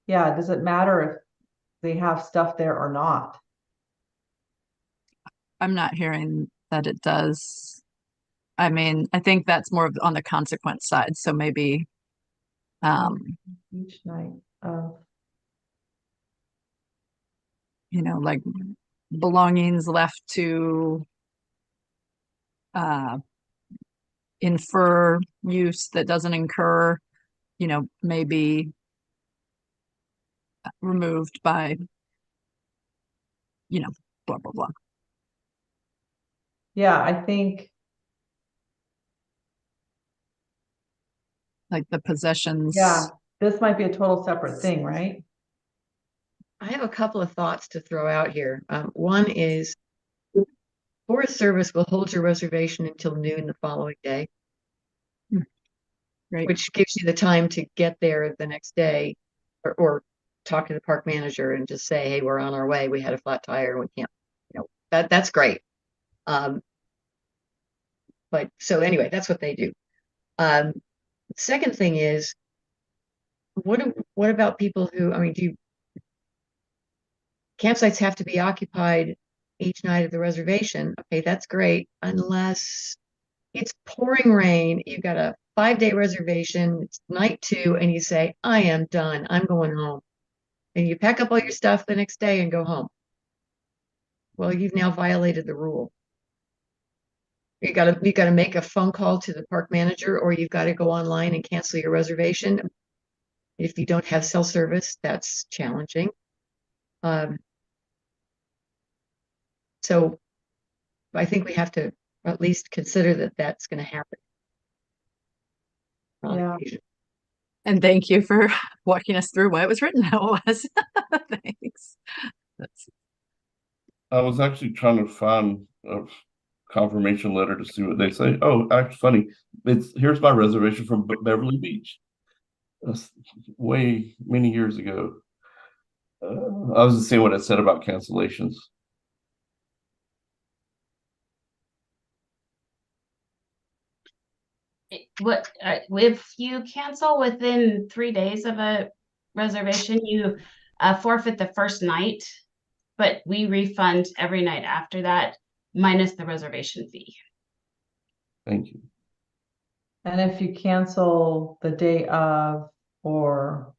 Yeah, does it matter if they have stuff there or not? I'm not hearing that it does. I mean, I think that's more on the consequence side. So maybe each night like belongings left to infer use that doesn't incur, maybe removed by, blah, blah, blah. Yeah, I think like the possessions. Yeah, this might be a total separate thing, right? I have a couple of thoughts to throw out here. One is Forest Service will hold your reservation until noon the following day, Right. which gives you the time to get there the next day or talk to the park manager and just say, hey, we're on our way. We had a flat tire. We can't, that's great. But so anyway, that's what they do. Second thing is, what about people who, campsites have to be occupied each night of the reservation? Okay, that's great, unless it's pouring rain, you've got a 5-day reservation, it's night 2, and you say, I am done, I'm going home. And you pack up all your stuff the next day and go home. Well, you've now violated the rule. You gotta make a phone call to the park manager, or you've got to go online and cancel your reservation. If you don't have cell service, that's challenging. So I think we have to at least consider that that's going to happen. Yeah. And thank you for walking us through why it was written how it was. Thanks. I was actually trying to find a confirmation letter to see what they say. Oh, actually funny. Here's my reservation from Beverly Beach. That's way many years ago. I was just seeing what it said about cancellations. If you cancel within 3 days of a reservation, you forfeit the first night, but we refund every night after that, minus the reservation fee. Thank you. And if you cancel the day of, or,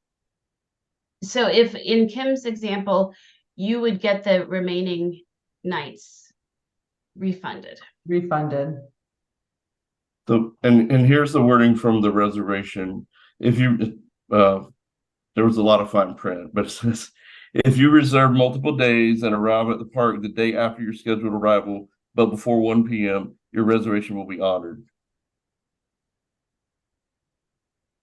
So if in Kim's example, you would get the remaining nights refunded. refunded. So, and here's the wording from the reservation. If you, there was a lot of fine print, but it says, if you reserve multiple days and arrive at the park the day after your scheduled arrival, but before 1 p.m., your reservation will be honored.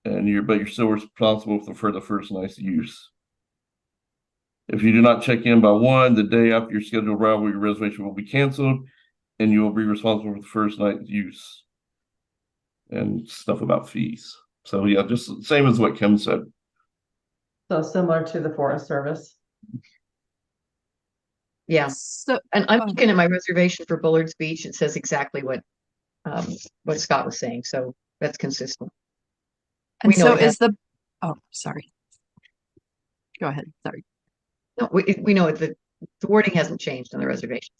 And but you're still responsible for the first night's use. If you do not check in by 1, the day after your scheduled arrival, your reservation will be canceled, and you will be responsible for the first night's use. And stuff about fees. So yeah, just same as what Kim said. So similar to the Forest Service. Yeah, So, and I'm Oh. looking at my reservation for Bullard's Beach. It says exactly what Scott was saying, so that's consistent. and we know so it has- is the, oh, sorry. Go ahead, sorry. No, we know the wording hasn't changed on the reservation.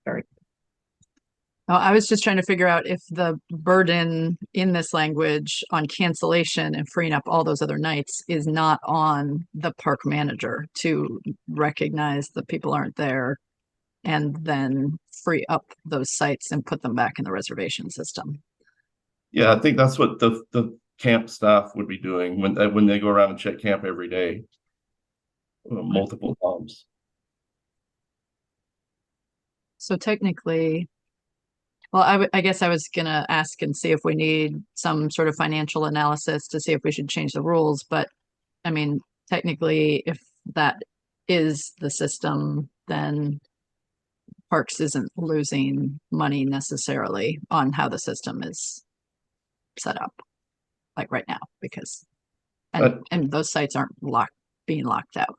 Sorry. Oh, I was just trying to figure out if the burden in this language on cancellation and freeing up all those other nights is not on the park manager to recognize that people aren't there and then free up those sites and put them back in the reservation system. Yeah, I think that's what the camp staff would be doing when they go around and check camp every day, multiple times. So technically, well, I guess I was gonna ask and see if we need some sort of financial analysis to see if we should change the rules, but I mean, technically, if that is the system, then Parks isn't losing money necessarily on how the system is set up, like right now, because and those sites aren't being locked out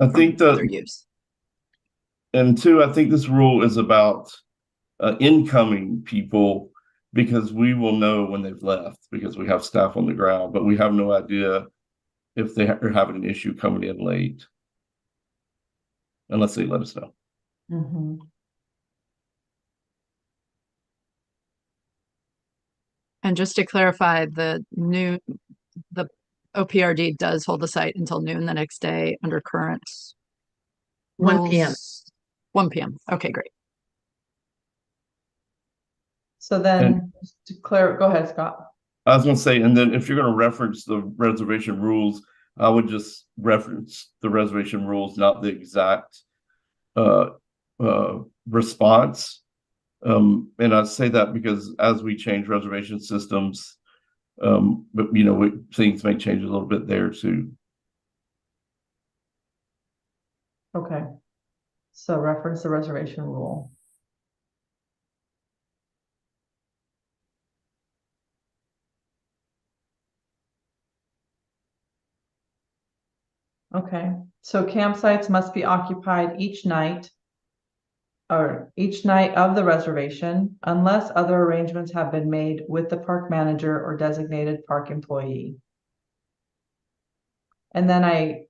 I think that, their use. and two, I think this rule is about incoming people, because we will know when they've left because we have staff on the ground, but we have no idea if they are having an issue coming in late, unless they let us know. Mm-hmm. And just to clarify, the OPRD does hold the site until noon the next day under current 1 p.m. rules. 1 p.m. Okay, great. So then, to clear, go ahead, Scott. I was going to say, and then if you're going to reference the reservation rules, I would just reference the reservation rules, not the exact response. And I say that because as we change reservation systems, but things may change a little bit there too. Okay. So reference the reservation rule. Okay, so campsites must be occupied each night of the reservation unless other arrangements have been made with the park manager or designated park employee. And then I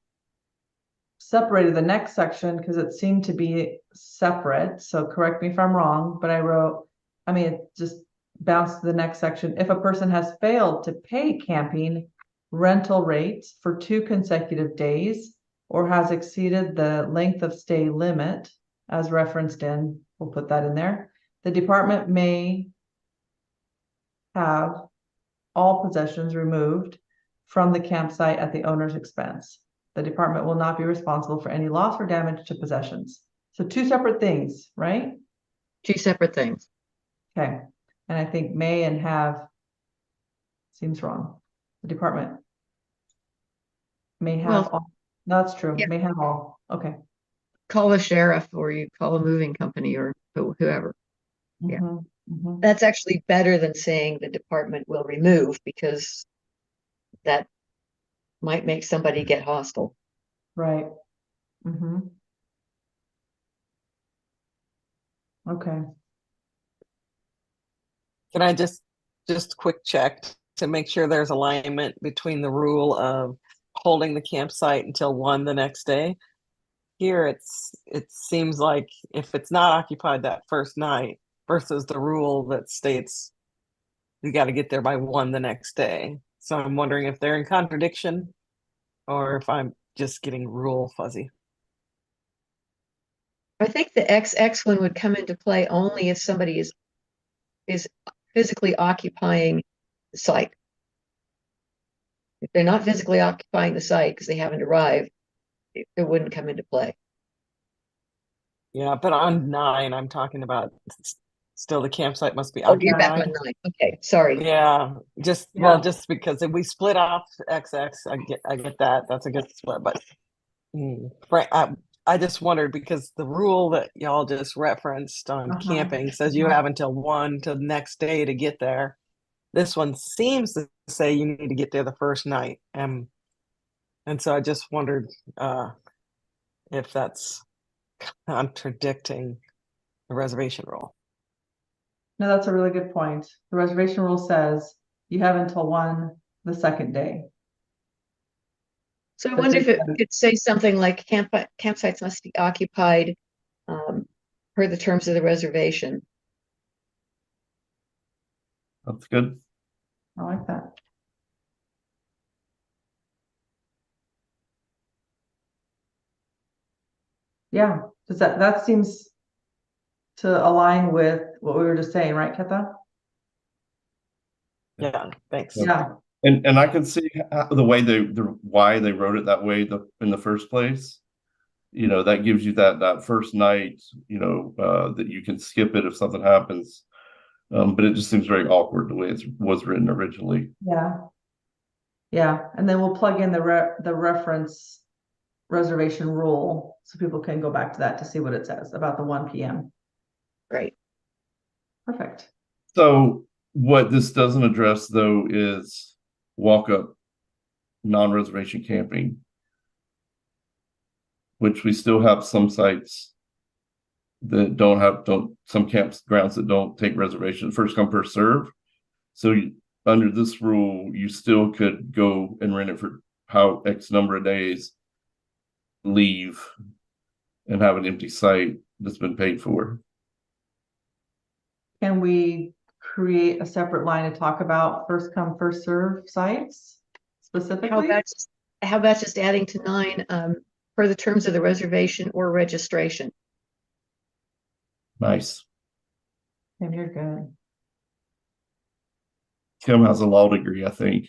separated the next section because it seemed to be separate. So correct me if I'm wrong, but it just bounced to the next section. If a person has failed to pay camping rental rates for 2 consecutive days or has exceeded the length of stay limit as referenced in, we'll put that in there, the department may have all possessions removed from the campsite at the owner's expense. The department will not be responsible for any loss or damage to possessions. So 2 separate things, right? 2 separate things. Okay. And I think may and have seems wrong. The department may have all. No, that's true. Yeah. May have all. Okay. Call the sheriff or you call a moving company or whoever. Yeah. Mm-hmm. That's actually better than saying the department will remove, because that might make somebody get hostile. Right. Mm-hmm. Okay. Can I just quick check to make sure there's alignment between the rule of holding the campsite until 1 the next day here it seems like if it's not occupied that first night versus the rule that states you got to get there by 1 the next day. So I'm wondering if they're in contradiction or if I'm just getting rule fuzzy. I think the XX one would come into play only if somebody is physically occupying the site. If they're not physically occupying the site because they haven't arrived, it wouldn't come into play. Yeah, but on 9, I'm talking about still the campsite must be Oh, you're back on occupied. 9. Okay, sorry. Yeah, just Yeah. well, just because if we split off XX, I get that. That's a good split, but right, I just wondered because the rule that y'all just referenced on camping says you have until 1 till the next day to get there. This one seems to say you need to get there the first night, and so I just wondered if that's contradicting the reservation rule. No, that's a really good point. The reservation rule says you have until 1 the second day. So I wonder if it could say something like campsites must be occupied per the terms of the reservation. That's good. I like that. Yeah, does that seems to align with what we were just saying, right, Ketha? Yeah, thanks. Yeah. And I can see the way why they wrote it that way in the first place. You know, that gives you that first night, you know, that you can skip it if something happens. But it just seems very awkward the way it was written originally. Yeah. Yeah, and then we'll plug in the reference reservation rule so people can go back to that to see what it says about the 1 p.m. Right. Perfect. So what this doesn't address though is walk up non-reservation camping, which we still have some sites that some campgrounds that don't take reservation, first come first serve. So under this rule, you still could go and rent it for how X number of days, leave, and have an empty site that's been paid for. Can we create a separate line to talk about first come first serve sites specifically? How about just adding to 9 per the terms of the reservation or registration? Nice. And you're good. Kim has a law degree, I think.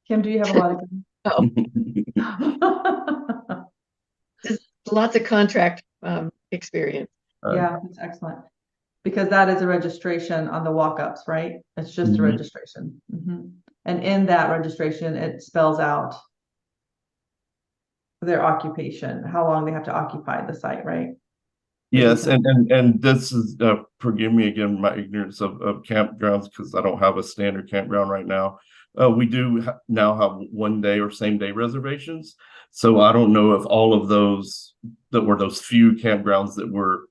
Kim, do you have a lot of Just lots of contract experience. Yeah, that's excellent. Because that is a registration on the walk-ups, right? It's just a registration. And in that registration, it spells out their occupation, how long they have to occupy the site, right? Yes, and this is forgive me again my ignorance of campgrounds because I don't have a standard campground right now. We do now have 1 day or same day reservations, so I don't know if all of those that were those few campgrounds that were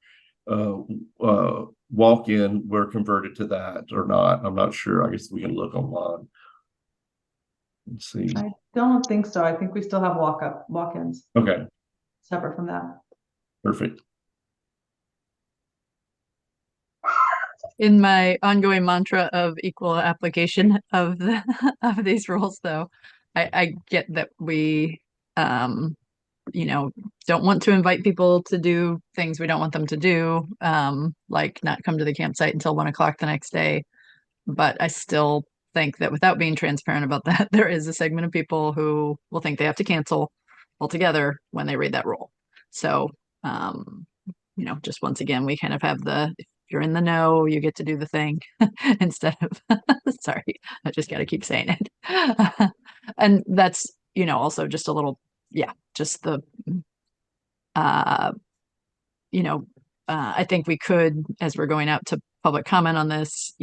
walk-in were converted to that or not. I'm not sure. I guess we can look online. Let's see. I don't think so. I think we still have walk-ins. Okay. Separate from that. Perfect. In my ongoing mantra of equal application of of these rules, though, I get that we don't want to invite people to do things we don't want them to do, like not come to the campsite until 1 o'clock the next day. But I still think that without being transparent about that, there is a segment of people who will think they have to cancel altogether when they read that rule. So, just once again, we kind of have if you're in the know, you get to do the thing instead of, sorry, I just got to keep saying it. And that's, also just a little, just the, I think we could, as we're going out to public comment on this,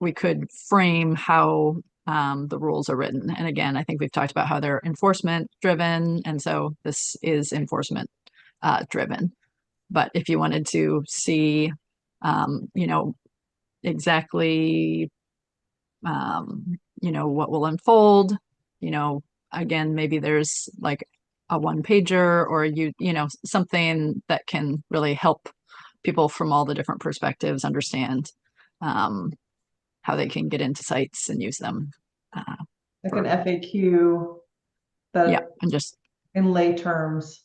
we could frame how the rules are written. And again, I think we've talked about how they're enforcement driven. And so this is enforcement driven. But if you wanted to see, exactly, what will unfold, again, maybe there's like a one pager, or something that can really help people from all the different perspectives understand how they can get into sites and use them. Like an FAQ that Yeah, and just in lay terms.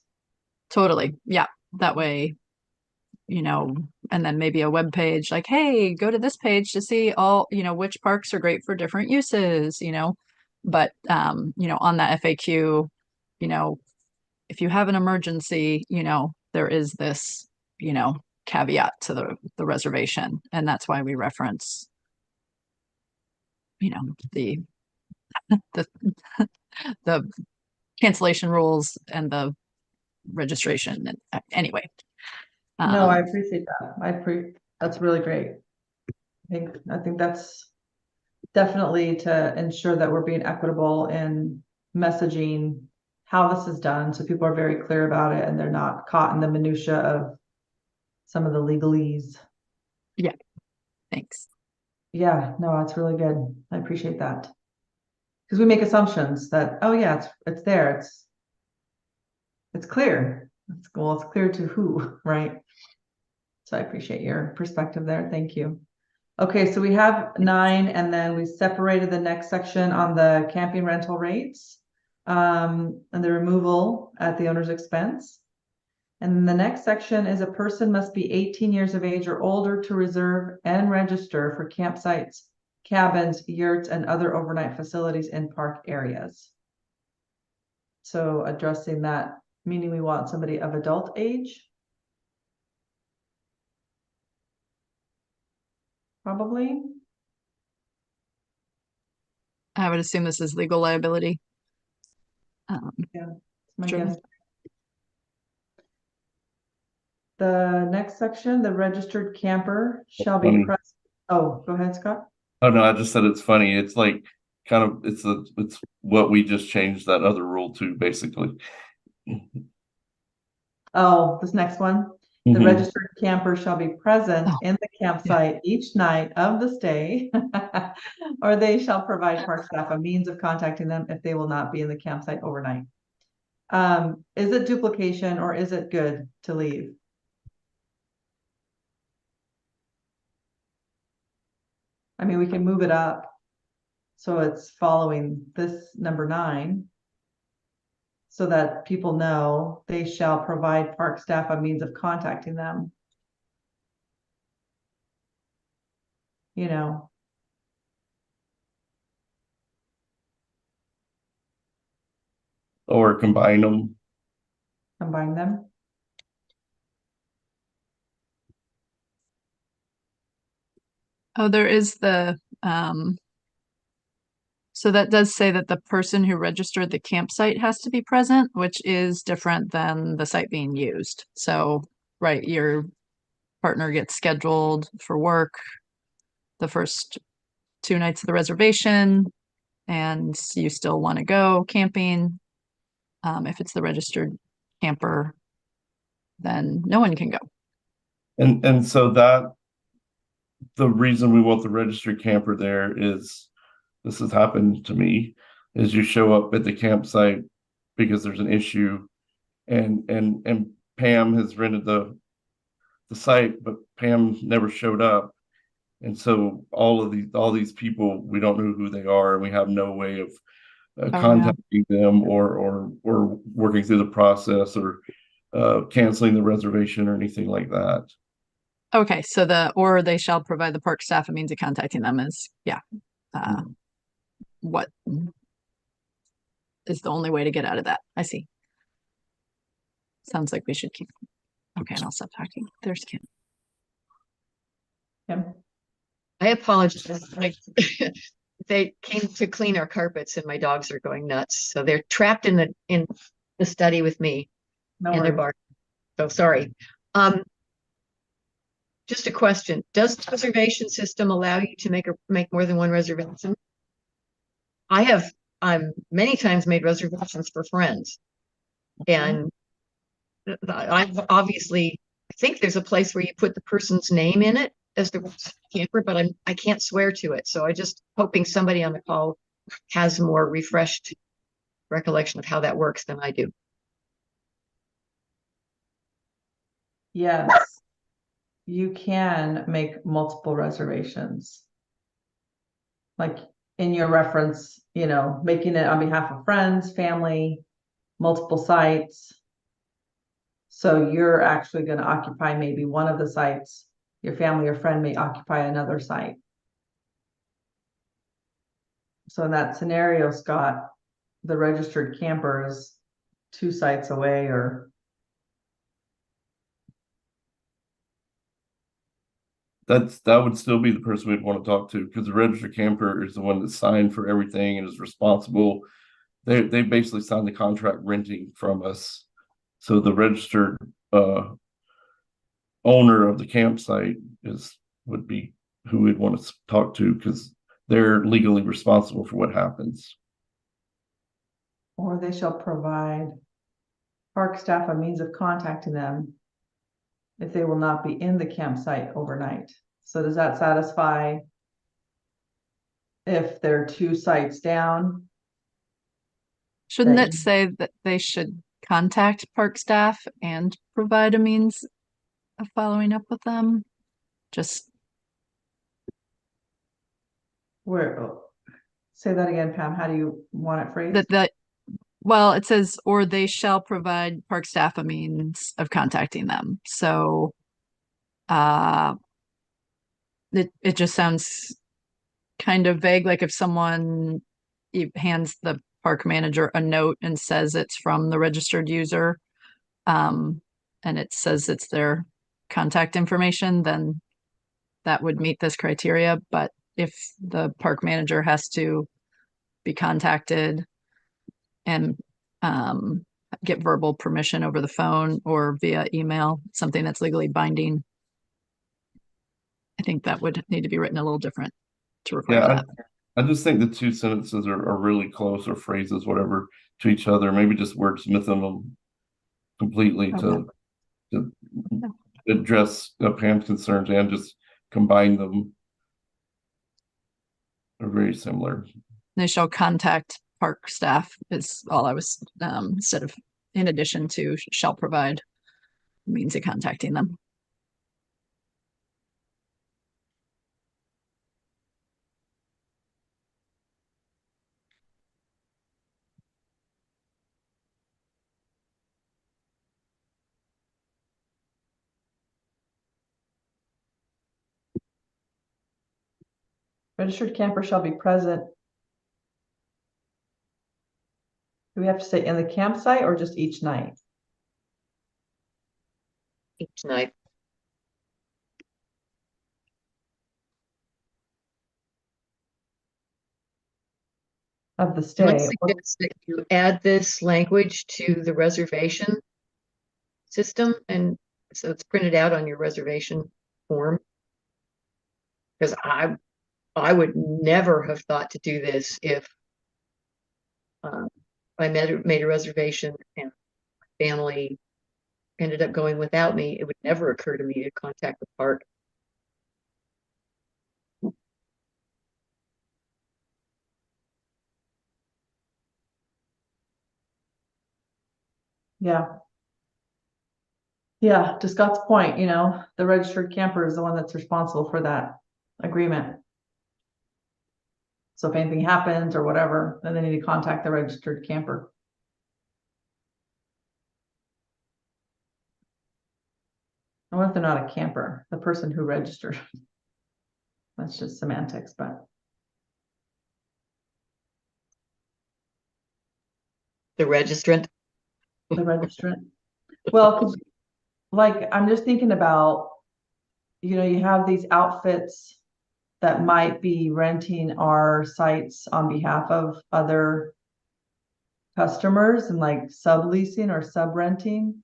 totally. Yeah. That way, and then maybe a web page like, hey, go to this page to see all, which parks are great for different uses, but, on that FAQ, if you have an emergency, there is this, caveat to the reservation. And that's why we reference, the, the, the cancellation rules and the registration. And anyway. No, I appreciate that. That's really great. I think that's definitely to ensure that we're being equitable in messaging how this is done, so people are very clear about it and they're not caught in the minutia of some of the legalese. Yeah, thanks. Yeah, no, it's really good. I appreciate that. Because we make assumptions that, oh yeah, it's there. It's clear. It's clear to who, right? So I appreciate your perspective there. Thank you. Okay, so we have 9, and then we separated the next section on the camping rental rates, and the removal at the owner's expense. And the next section is a person must be 18 years of age or older to reserve and register for campsites, cabins, yurts, and other overnight facilities in park areas. So addressing that, meaning we want somebody of adult age. Probably. I would assume this is legal liability. Yeah, my Sure. guess. The next section, the registered camper shall be Funny. present. Oh, go ahead, Scott. Oh no, I just said it's funny. It's like kind of it's what we just changed that other rule to, basically. Oh, this next one. The Mhm. registered camper shall be present Oh, in the campsite each night of the stay, or they shall provide park staff a means of contacting them if they will not be in the campsite overnight. Is it duplication or is it good to leave? I mean, we can move it up so it's following this number 9, so that people know they shall provide park staff a means of contacting them. You know, Or combine them. combine them. Oh, there is so that does say that the person who registered the campsite has to be present, which is different than the site being used. So, right, your partner gets scheduled for work the first 2 nights of the reservation, and you still want to go camping. If it's the registered camper, then no one can go. And so that the reason we want the registered camper there is, this has happened to me, is you show up at the campsite because there's an issue, and Pam has rented the site, but Pam never showed up. And so all these people, we don't know who they are, and we have no way of contacting them or working through the process, or canceling the reservation or anything like that. Okay, so or they shall provide the park staff a means of contacting them is, yeah. What is the only way to get out of that? I see. Sounds like we should keep. Okay, and I'll stop talking. There's Kim. Kim? I apologize. They came to clean our carpets and my dogs are going nuts. So they're trapped in the study with me. No and they're worries. barking. So sorry. Just a question. Does the reservation system allow you to make more than one reservation? I have many times made reservations for friends. And I've obviously, I think there's a place where you put the person's name in it as the camper, but I can't swear to it. So I just hoping somebody on the call has more refreshed recollection of how that works than I do. yes, you can make multiple reservations. Like in your reference, making it on behalf of friends, family, multiple sites. So you're actually going to occupy maybe one of the sites. Your family or friend may occupy another site. So in that scenario, Scott, the registered camper is 2 sites away, or that would still be the person we'd want to talk to, because the registered camper is the one that's signed for everything and is responsible. They basically signed the contract renting from us. So the registered owner of the campsite would be who we'd want to talk to, because they're legally responsible for what happens. or they shall provide park staff a means of contacting them if they will not be in the campsite overnight. So does that satisfy if there are 2 sites down? Shouldn't that it say that they should contact park staff and provide a means of following up with them? Just Where, say that again, Pam, how do you want it phrased? well, it says, or they shall provide park staff a means of contacting them. So it just sounds kind of vague, like if someone hands the park manager a note and says it's from the registered user, and it says it's their contact information, then that would meet this criteria. But if the park manager has to be contacted and get verbal permission over the phone or via email, something that's legally binding, I think that would need to be written a little different to require that. I just think the 2 sentences are really close, or phrases, whatever, to each other. Maybe just wordsmithing them completely to address Pam's concerns and just combine them. They're very similar. They shall contact park staff is all I was, instead of in addition to shall provide means of contacting them. Registered camper shall be present. Do we have to say in the campsite or just each night? Each night. Of the I stay? would suggest that you add this language to the reservation system, and so it's printed out on your reservation form. Because I would never have thought to do this if I made a reservation and my family ended up going without me. It would never occur to me to contact the park. Yeah. Yeah, to Scott's point, the registered camper is the one that's responsible for that agreement. So if anything happens or whatever, then they need to contact the registered camper. And what if they're not a camper? The person who registered. That's just semantics, but The registrant. the registrant. Well, 'cause, like, I'm just thinking about, you have these outfits that might be renting our sites on behalf of other customers and like subleasing or sub-renting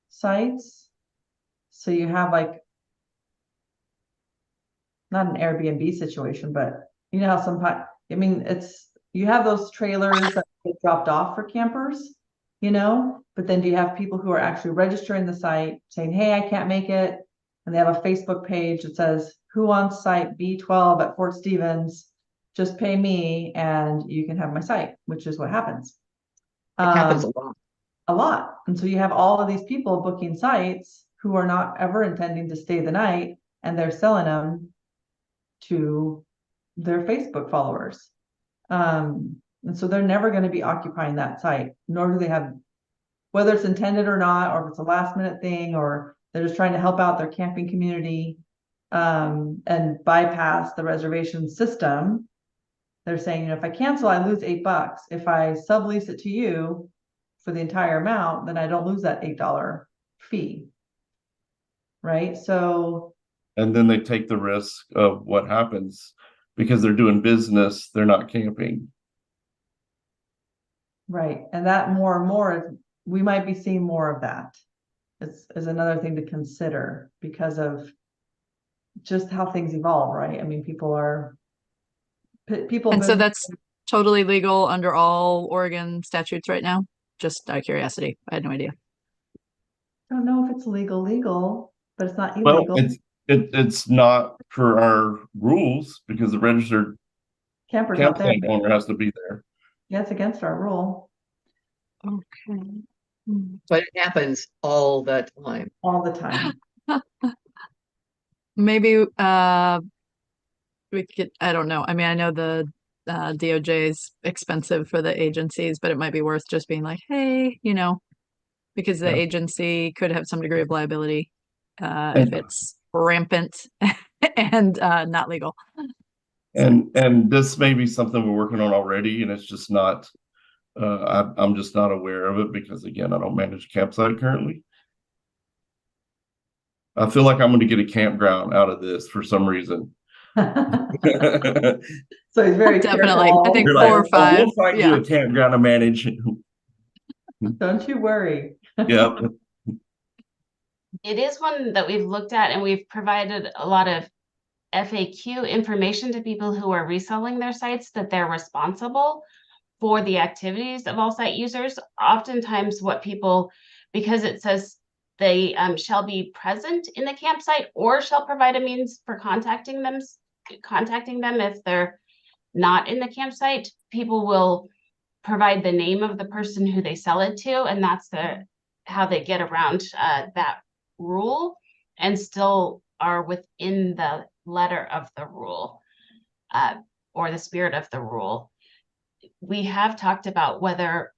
sites. So you have like, not an Airbnb situation, but you know how sometimes, you have those trailers that get dropped off for campers, but then do you have people who are actually registering the site saying, hey, I can't make it. And they have a Facebook page that says, who wants site B12 at Fort Stevens? Just pay me and you can have my site, which is what happens. It happens a lot. a lot. And so you have all of these people booking sites who are not ever intending to stay the night, and they're selling them to their Facebook followers. And so they're never going to be occupying that site, nor do they have, whether it's intended or not, or if it's a last minute thing, or they're just trying to help out their camping community, and bypass the reservation system. They're saying, you know, if I cancel, I lose $8. If I sublease it to you for the entire amount, then I don't lose that $8 fee. Right? So, And then they take the risk of what happens because they're doing business, they're not camping. right. And that more and more, we might be seeing more of that. Is another thing to consider because of just how things evolve, right? I mean, people And so that's totally legal under all Oregon statutes right now? Just out of curiosity. I had no idea. I don't know if it's legal, but it's not Well, illegal. it's not per our rules because the registered Camper's not there. campsite owner has to be there. Yeah, it's against our rule Okay. But it happens all the time. all the time. Maybe we could, I don't know. I mean, I know the DOJ is expensive for the agencies, but it might be worth just being like, hey, you know, because the Yeah. agency could have some degree of liability if And- it's rampant and not legal. And this may be something we're working on already, and it's just not. I'm just not aware of it because again, I don't manage a campsite currently. I feel like I'm going to get a campground out of this for some reason. So he's very Definitely. careful. I think You're 4 or like, 5. we'll find you Yeah. a campground to manage. Don't you worry. Yep. It is one that we've looked at, and we've provided a lot of FAQ information to people who are reselling their sites that they're responsible for the activities of all site users. Oftentimes what people, because it says they shall be present in the campsite or shall provide a means for contacting them if they're not in the campsite, people will provide the name of the person who they sell it to, and that's how they get around that rule and still are within the letter of the rule or the spirit of the rule. We have talked about whether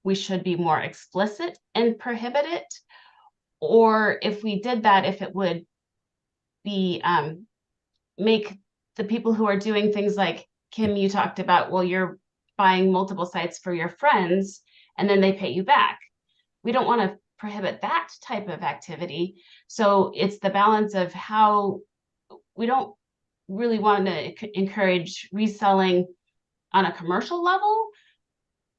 we should be more explicit and prohibit it, or if we did that, if it would be make the people who are doing things like Kim, you talked about, well, you're buying multiple sites for your friends and then they pay you back. We don't want to prohibit that type of activity. So it's the balance of how we don't really want to encourage reselling on a commercial level,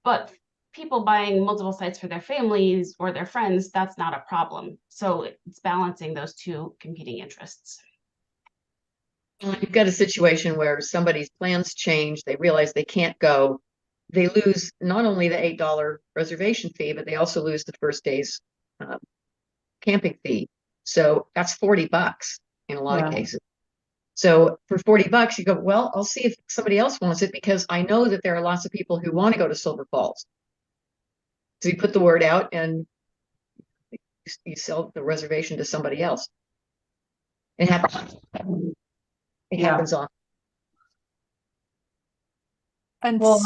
but people buying multiple sites for their families or their friends, that's not a problem. So it's balancing those two competing interests. Well, you've got a situation where somebody's plans change, they realize they can't go. They lose not only the $8 reservation fee, but they also lose the first day's camping fee. So that's $40 in a lot of cases. So for $40, you go, well, I'll see if somebody else wants it because I know that there are lots of people who want to go to Silver Falls. So you put the word out and you sell the reservation to somebody else. It happens. It happens often. And Well,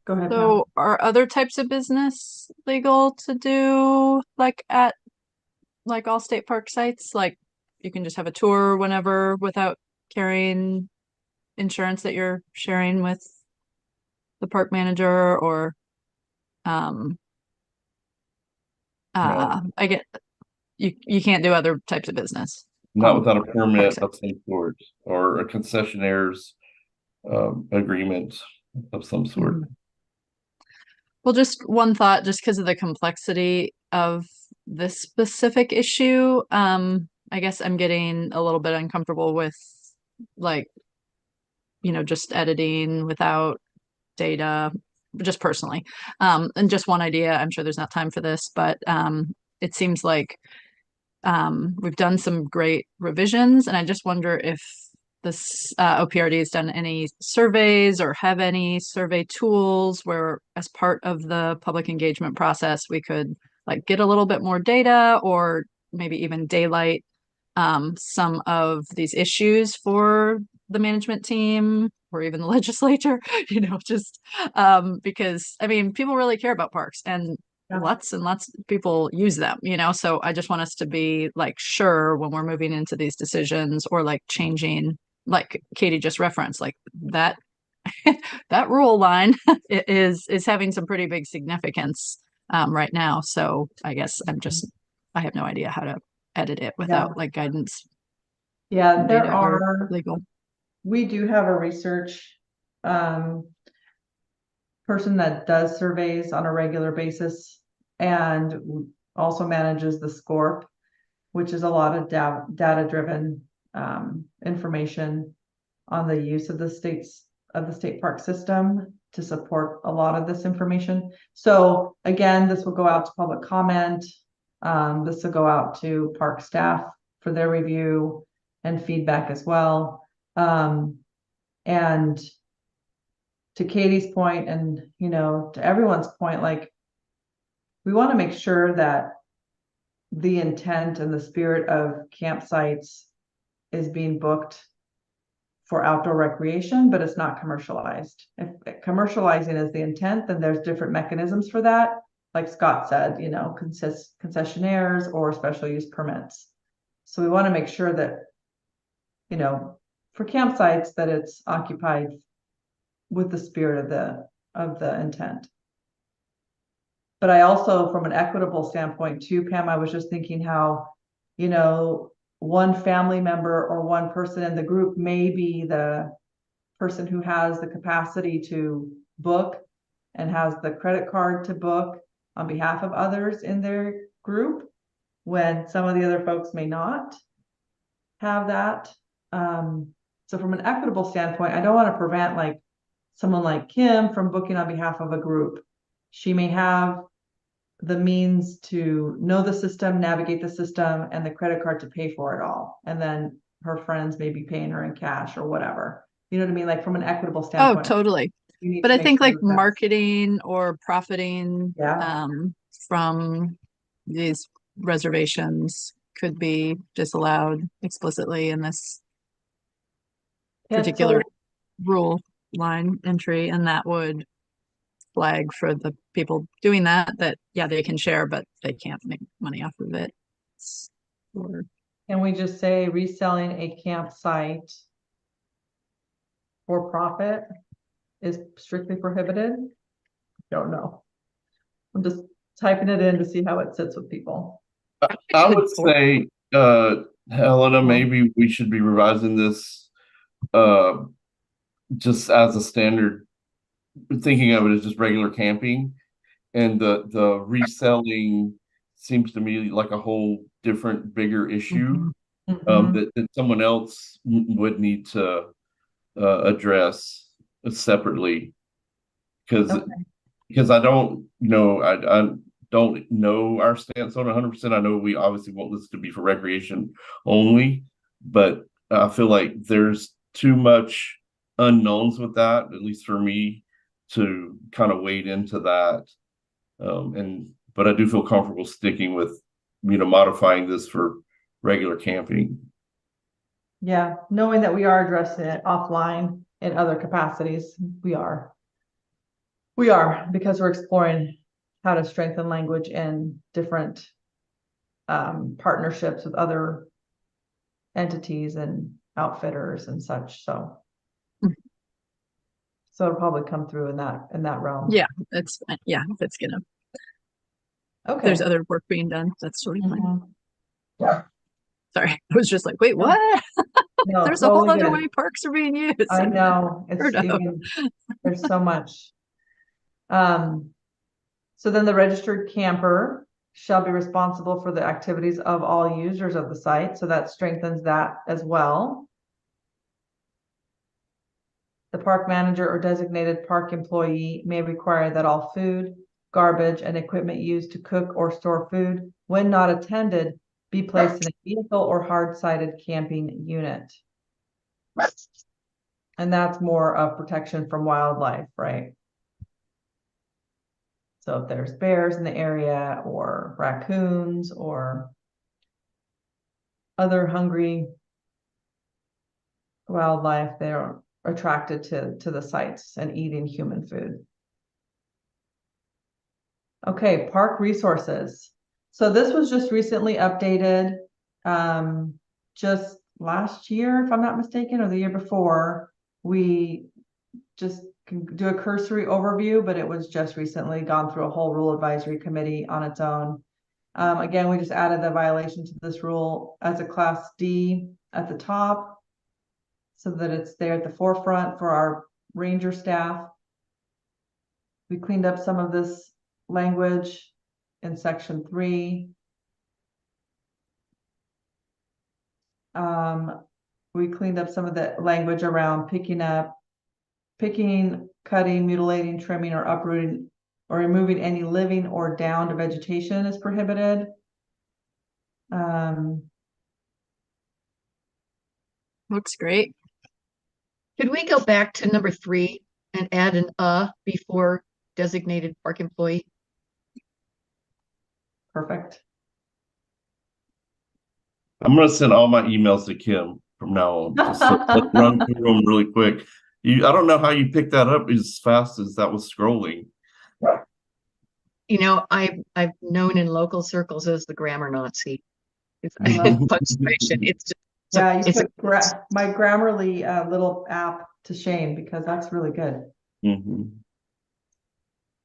go ahead. Pam. so are other types of business legal to do like at like all state park sites? Like you can just have a tour whenever without carrying insurance that you're sharing with the park manager, or I get you can't do other types of business. Not without a permit Okay. of some sort or a concessionaire's agreement of some sort. Well, just one thought, just because of the complexity of this specific issue, I guess I'm getting a little bit uncomfortable with like, you know, just editing without data, just personally. And just one idea, I'm sure there's not time for this, but it seems like we've done some great revisions, and I just wonder if this OPRD has done any surveys or have any survey tools where, as part of the public engagement process, we could like get a little bit more data or maybe even daylight some of these issues for the management team or even the legislature, just because I mean, people really care about parks, and lots and lots of people use them, so I just want us to be like sure when we're moving into these decisions or like changing, like Katie just referenced, like that that rule line is having some pretty big significance right now. So I guess I have no idea how to edit it without like guidance. Yeah, there data are or legal. We do have a research person that does surveys on a regular basis and also manages the SCORP, which is a lot of data-driven information on the use of the state park system to support a lot of this information. So again, this will go out to public comment. This will go out to park staff for their review and feedback as well. And to Katie's point, and to everyone's point, like we want to make sure that the intent and the spirit of campsites is being booked for outdoor recreation, but it's not commercialized. If commercializing is the intent, then there's different mechanisms for that. Like Scott said, concessionaires or special use permits. So we want to make sure that, for campsites, that it's occupied with the spirit of the intent. But I also, from an equitable standpoint too, Pam, I was just thinking how, one family member or one person in the group may be the person who has the capacity to book and has the credit card to book on behalf of others in their group, when some of the other folks may not have that. So from an equitable standpoint, I don't want to prevent like someone like Kim from booking on behalf of a group. She may have the means to know the system, navigate the system, and the credit card to pay for it all. And then her friends may be paying her in cash or whatever. You know what I mean? Like from an equitable standpoint. Oh, totally. But I think like marketing or profiting from these reservations could be disallowed explicitly in this particular rule line entry, and that would flag for the people doing that they can share, but they can't make money off of it. Can we just say reselling a campsite for profit is strictly prohibited? Don't know. I'm just typing it in to see how it sits with people. I would say, Helena, maybe we should be revising this just as a standard, thinking of it as just regular camping, and the reselling seems to me like a whole different, bigger issue that someone else would need to address separately, because I don't know, I don't know our stance on 100%. I know we obviously want this to be for recreation only, but I feel like there's too much unknowns with that, at least for me, to kind of wade into that. But I do feel comfortable sticking with, modifying this for regular camping. Yeah, knowing that we are addressing it offline in other capacities, we are because we're exploring how to strengthen language in different partnerships with other entities and outfitters and such. So it'll probably come through in that realm. Yeah, it's if it's gonna. Okay. There's other work being done. That's totally fine. Yeah. Sorry, I was just like, wait, what? No, There's a whole totally other good. way parks are being used. I know. There's so much. So then the registered camper shall be responsible for the activities of all users of the site. So that strengthens that as well. The park manager or designated park employee may require that all food, garbage, and equipment used to cook or store food, when not attended, be placed in a vehicle or hard-sided camping unit. And that's more of protection from wildlife, right? So if there's bears in the area or raccoons or other hungry wildlife, they're attracted to the sites and eating human food. Okay, park resources. So this was just recently updated, just last year, if I'm not mistaken, or the year before. We just can do a cursory overview, but it was just recently gone through a whole rule advisory committee on its own. Again, we just added the violation to this rule as a class D at the top so that it's there at the forefront for our ranger staff. We cleaned up some of this language in section 3. We cleaned up some of the language around picking, cutting, mutilating, trimming, or uprooting, or removing any living or downed vegetation is prohibited. Looks great. Could we go back to number 3 and add an before designated park employee? Perfect. I'm gonna send all my emails to Kim from now on. Just let's run through them really quick. I don't know how you picked that up as fast as that was scrolling. You know, I've known in local circles as the grammar Nazi. It's Mhm. punctuation. It's just Yeah, you it's put my Grammarly little app to shame because that's really good.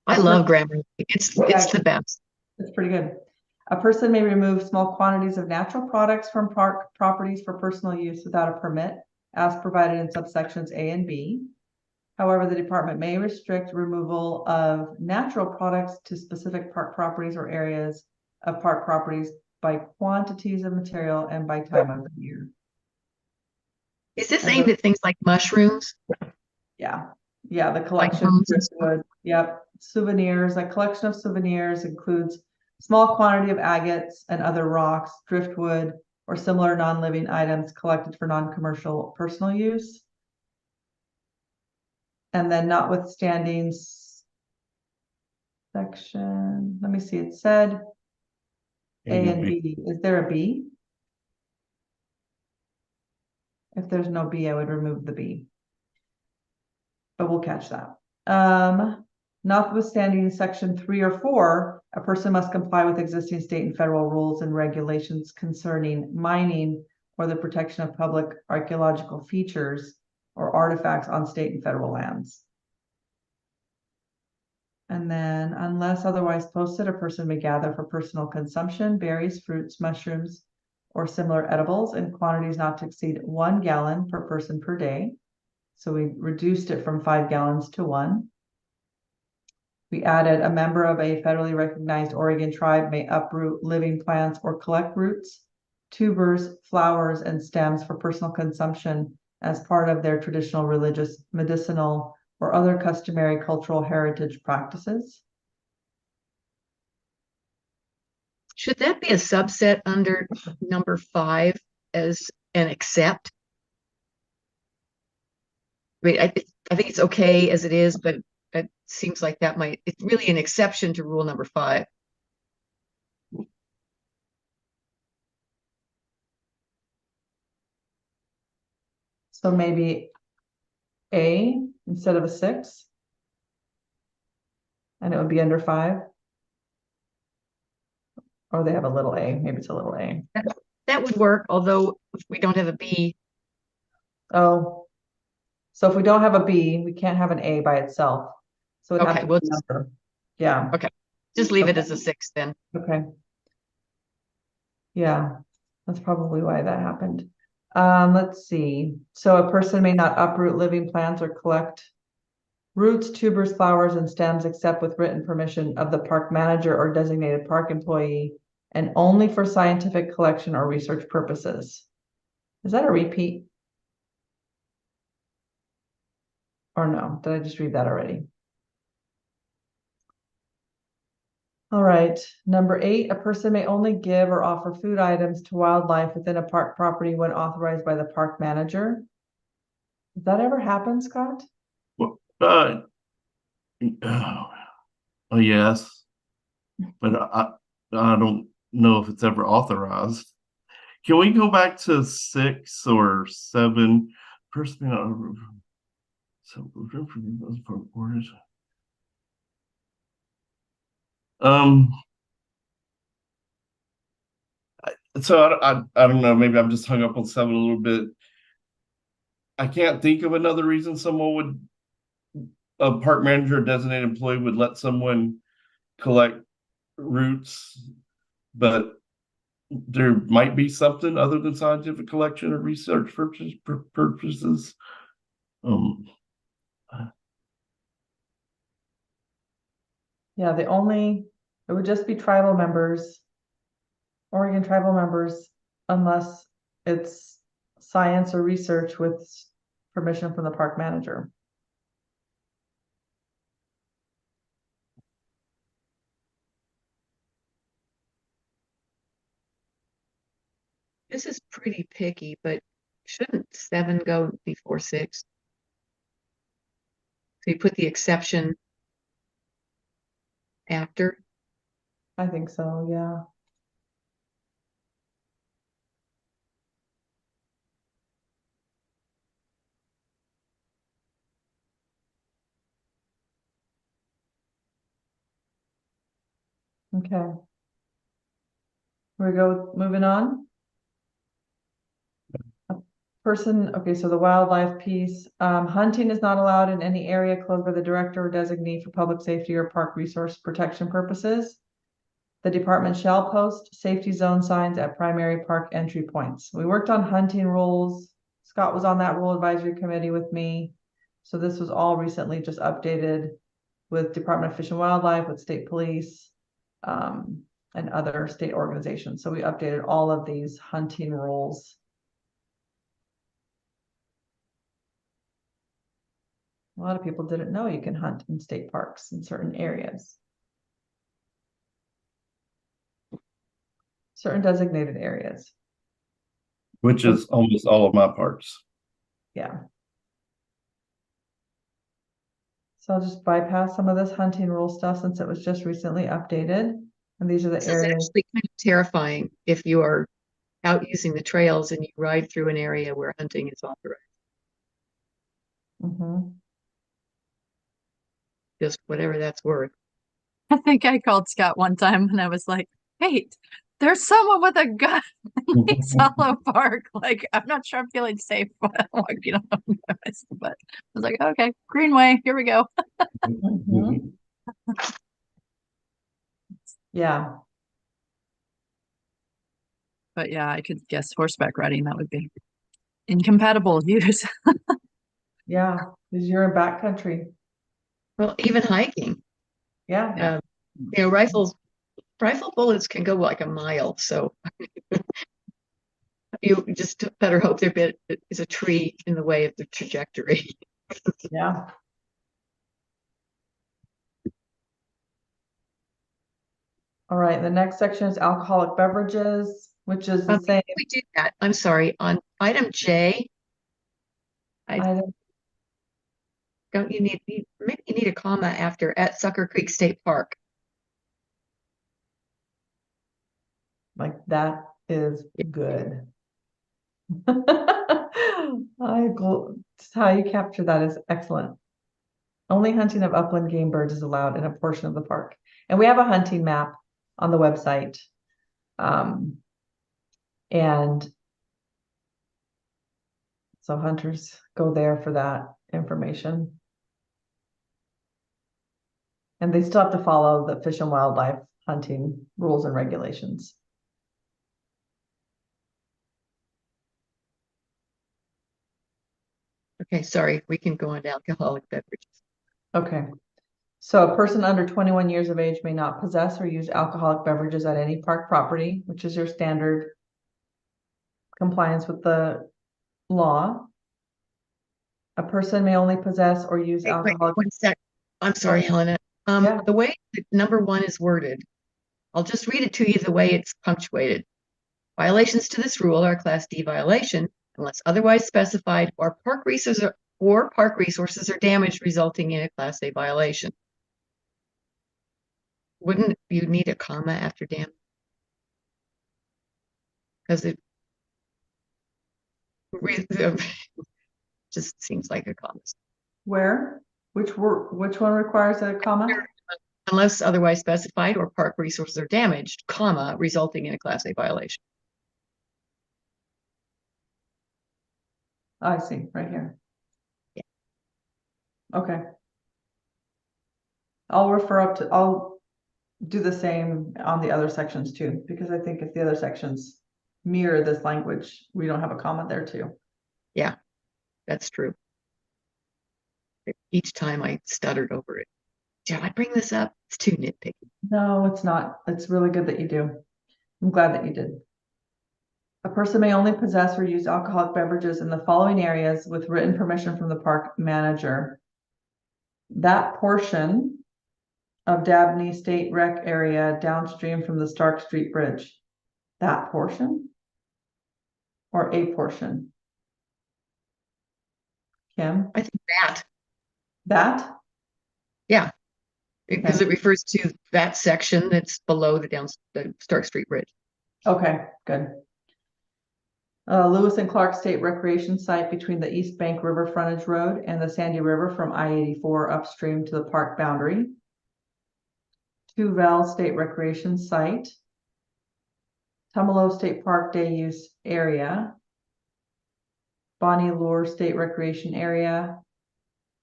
I love Grammarly. It's the best. It's pretty good. A person may remove small quantities of natural products from park properties for personal use without a permit, as provided in subsections A and B. However, the department may restrict removal of natural products to specific park properties or areas of park properties by quantities of material and by time of the year. Is this aimed at things like mushrooms? Yeah. Yeah, the collection of driftwood. Yep. Souvenirs. A collection of souvenirs includes small quantity of agates and other rocks, driftwood, or similar non-living items collected for non-commercial personal use. And then notwithstanding section, let me see, it said A and B. Is there a B? If there's no B, I would remove the B. But we'll catch that. Notwithstanding section 3 or 4, a person must comply with existing state and federal rules and regulations concerning mining or the protection of public archaeological features or artifacts on state and federal lands. And then, unless otherwise posted, a person may gather for personal consumption berries, fruits, mushrooms, or similar edibles in quantities not to exceed 1 gallon per person per day. So we reduced it from 5 gallons to 1. We added a member of a federally recognized Oregon tribe may uproot living plants or collect roots, tubers, flowers, and stems for personal consumption as part of their traditional religious, medicinal, or other customary cultural heritage practices. Should that be a subset under number 5 as an except? I mean, I think it's okay as it is, but it seems like it's really an exception to rule number 5. So maybe A instead of a 6. And it would be under 5. Or they have a little a, maybe it's a little a. That would work, although if we don't have a B. Oh, so if we don't have a B, we can't have an A by itself. So it has to be a number. Yeah. Okay. Just leave it as a 6 then. Okay. Yeah, that's probably why that happened. Let's see. So a person may not uproot living plants or collect roots, tubers, flowers, and stems except with written permission of the park manager or designated park employee, and only for scientific collection or research purposes. Is that a repeat? Or no? Did I just read that already? All right, number 8, a person may only give or offer food items to wildlife within a park property when authorized by the park manager. Does that ever happen, Scott? Well, oh, yes, but I don't know if it's ever authorized. Can we go back to 6 or 7? Person, so um, so I don't know. Maybe I'm just hung up on 7 a little bit. I can't think of another reason someone would, a park manager or designated employee would let someone collect roots, but there might be something other than scientific collection or research purposes. Yeah, it would just be tribal members, Oregon tribal members, unless it's science or research with permission from the park manager. This is pretty picky, but shouldn't 7 go before 6? So you put the exception after. I think so, yeah. Okay. We go moving on. Okay, so the wildlife piece, hunting is not allowed in any area closed by the director or designee for public safety or park resource protection purposes. The department shall post safety zone signs at primary park entry points. We worked on hunting rules. Scott was on that rule advisory committee with me. So this was all recently just updated with Department of Fish and Wildlife, with state police, and other state organizations. So we updated all of these hunting rules. A lot of people didn't know you can hunt in state parks in certain areas. Certain designated areas. Which is almost all of my parts. Yeah. So I'll just bypass some of this hunting rule stuff since it was just recently updated. And these are the This is areas. actually kind of terrifying if you are out using the trails and you ride through an area where hunting is authorized. Just whatever that's worth. I think I called Scott one time and I was like, "Wait, there's someone with a gun in East Hollow Park. Like, I'm not sure I'm feeling safe walking along this." But I was like, "Okay, Greenway, here we go." Yeah. But yeah, I could guess horseback riding, that would be incompatible views. Yeah, because you're in backcountry. Well, even hiking. Yeah. You know, rifle bullets can go like a mile, so you just better hope there is a tree in the way of the trajectory. Yeah. All right, the next section is alcoholic beverages, which is the same. We do that. I'm sorry. On item J, don't you need, maybe you need a comma after at Sucker Creek State Park. Like that is good. How you capture that is excellent. Only hunting of upland game birds is allowed in a portion of the park. And we have a hunting map on the website. And so hunters go there for that information. And they still have to follow the Fish and Wildlife hunting rules and regulations. Okay, sorry, we can go on to alcoholic beverages. Okay. So a person under 21 years of age may not possess or use alcoholic beverages at any park property, which is your standard compliance with the law. A person may only possess or use alcoholic. Wait, 1 sec. I'm sorry, Helena. Yeah. The way number 1 is worded, I'll just read it to you the way it's punctuated. Violations to this rule are Class D violation unless otherwise specified, or park resources are damaged, resulting in a Class A violation. Wouldn't you need a comma after damage? Because it just seems like a comma. Where? Which one requires a comma? Unless otherwise specified, or park resources are damaged, comma, resulting in a Class A violation. I see, right here. Yeah. Okay. I'll do the same on the other sections too, because I think if the other sections mirror this language, we don't have a comma there too. Yeah, that's true. Each time I stuttered over it. Shall I bring this up? It's too nitpicky. No, it's not. It's really good that you do. I'm glad that you did. A person may only possess or use alcoholic beverages in the following areas with written permission from the park manager. That portion of Dabney State Rec area downstream from the Stark Street Bridge. That portion? Or a portion? Kim? I think that. That? Yeah. Because it refers to that section that's below the Stark Street Bridge. Okay, good. Lewis and Clark State Recreation Site between the East Bank River Frontage Road and the Sandy River from I-84 upstream to the park boundary. Tuvell State Recreation Site. Tumalo State Park Day Use Area. Bonnie Lure State Recreation Area.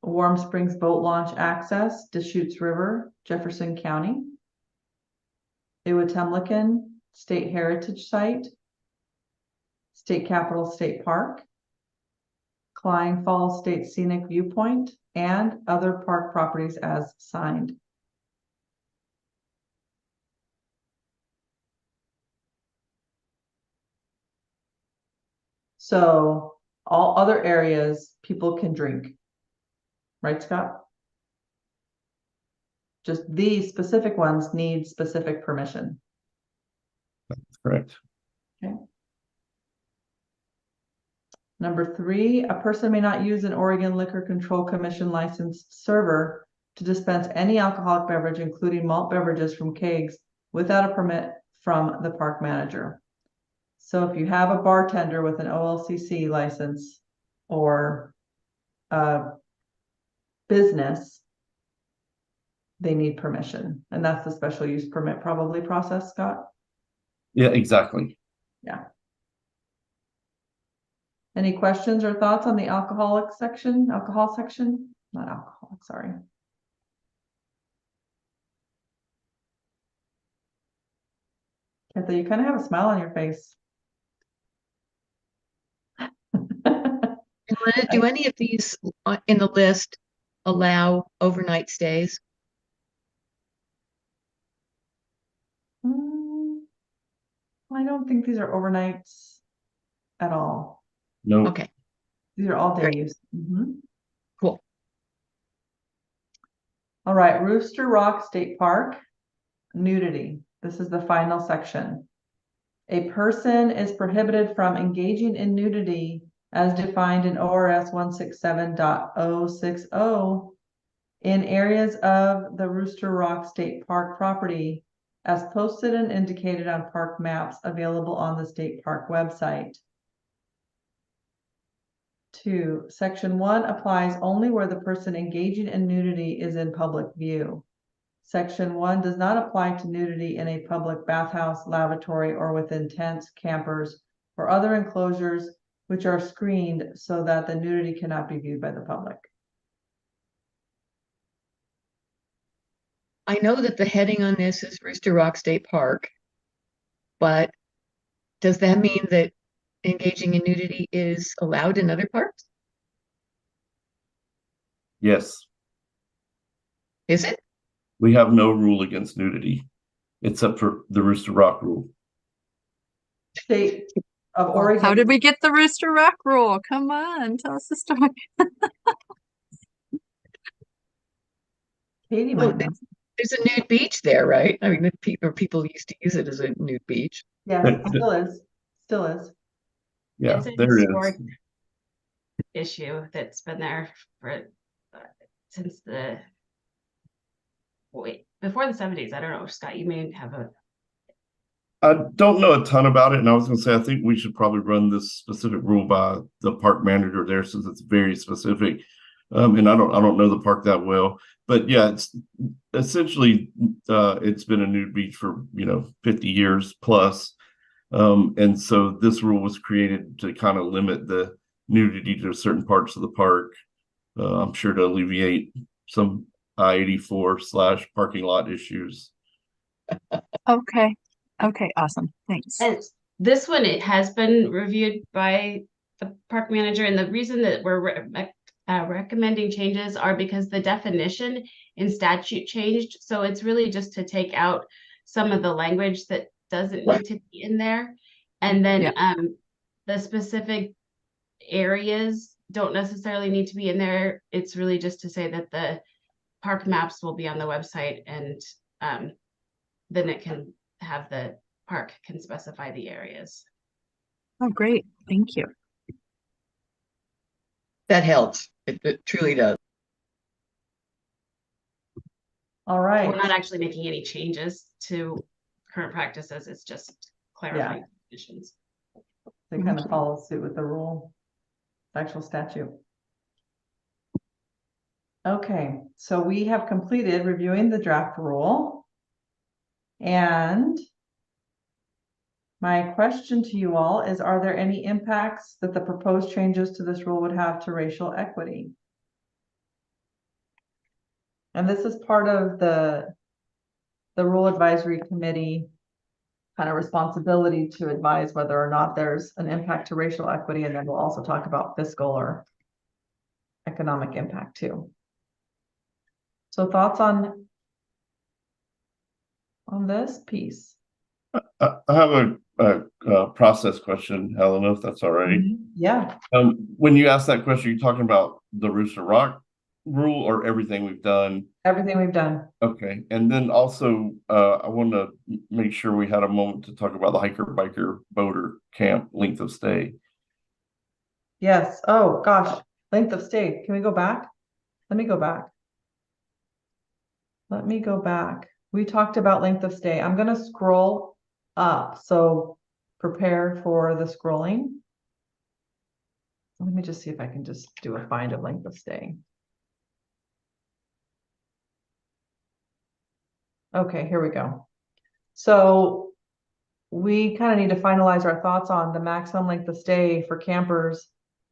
Warm Springs Boat Launch Access, Deschutes River, Jefferson County. Iwatemlican State Heritage Site. State Capitol State Park. Klein Falls State Scenic Viewpoint, and other park properties as signed. So all other areas people can drink. Right, Scott? Just these specific ones need specific permission. That's correct. Okay. Number 3, a person may not use an Oregon Liquor Control Commission licensed server to dispense any alcoholic beverage, including malt beverages from kegs, without a permit from the park manager. So if you have a bartender with an OLCC license or a business, they need permission. And that's the special use permit probably process, Scott? Yeah, exactly. Yeah. Any questions or thoughts on the alcohol section? Not alcoholic, sorry. Kathy, you kind of have a smile on your face. Do any of these in the list allow overnight stays? I don't think these are overnights at all. No. Okay. These are all day Great. use. Cool. All right, Rooster Rock State Park, nudity. This is the final section. A person is prohibited from engaging in nudity as defined in ORS 167.060 in areas of the Rooster Rock State Park property as posted and indicated on park maps available on the state park website. 2, Section 1 applies only where the person engaging in nudity is in public view. Section 1 does not apply to nudity in a public bathhouse, lavatory, or within tents, campers, or other enclosures which are screened so that the nudity cannot be viewed by the public. I know that the heading on this is Rooster Rock State Park, but does that mean that engaging in nudity is allowed in other parks? Yes. Is it? We have no rule against nudity, except for the Rooster Rock rule. State of Oregon. How did we get the Rooster Rock rule? Come on, tell us the story. Katie Oh, might know. there's a nude beach there, right? I mean, people used to use it as a nude beach. Yeah, still is. Still is. Yeah, It's a there it historic is. issue that's been there for since the before the 70s. I don't know, Scott, you may have a I don't know a ton about it, and I was going to say I think we should probably run this specific rule by the park manager there since it's very specific. And I don't know the park that well, but yeah, it's essentially it's been a nude beach for 50 years plus, and so this rule was created to kind of limit the nudity to certain parts of the park. I'm sure to alleviate some I-84 / parking lot issues. Okay. Okay, awesome. Thanks. And this one, it has been reviewed by the park manager, and the reason that we're recommending changes are because the definition in statute changed. So it's really just to take out some of the language that doesn't need to be in there. And then Yeah. the specific areas don't necessarily need to be in there. It's really just to say that the park maps will be on the website, and then it can have the park can specify the areas. Oh, great. Thank you. That helps. It truly does. All We're right. not actually making any changes to current practices. It's just clarifying conditions. They kind of follow suit with the rule, actual statute. Okay, so we have completed reviewing the draft rule. And my question to you all is, are there any impacts that the proposed changes to this rule would have to racial equity? And this is part of the Rule Advisory Committee kind of responsibility to advise whether or not there's an impact to racial equity. And then we'll also talk about fiscal or economic impact too. So thoughts on this piece? I have a process question, Helena, if that's all right. Yeah. When you ask that question, you're talking about the Rooster Rock rule or everything we've done? Everything we've done. Okay, and then also I want to make sure we had a moment to talk about the hiker, biker, boater camp length of stay. Yes. Oh gosh, length of stay. Can we go back? Let me go back. Let me go back. We talked about length of stay. I'm going to scroll up. So prepare for the scrolling. Let me just see if I can just do a find of length of stay. Okay, here we go. So we kind of need to finalize our thoughts on the maximum length of stay for campers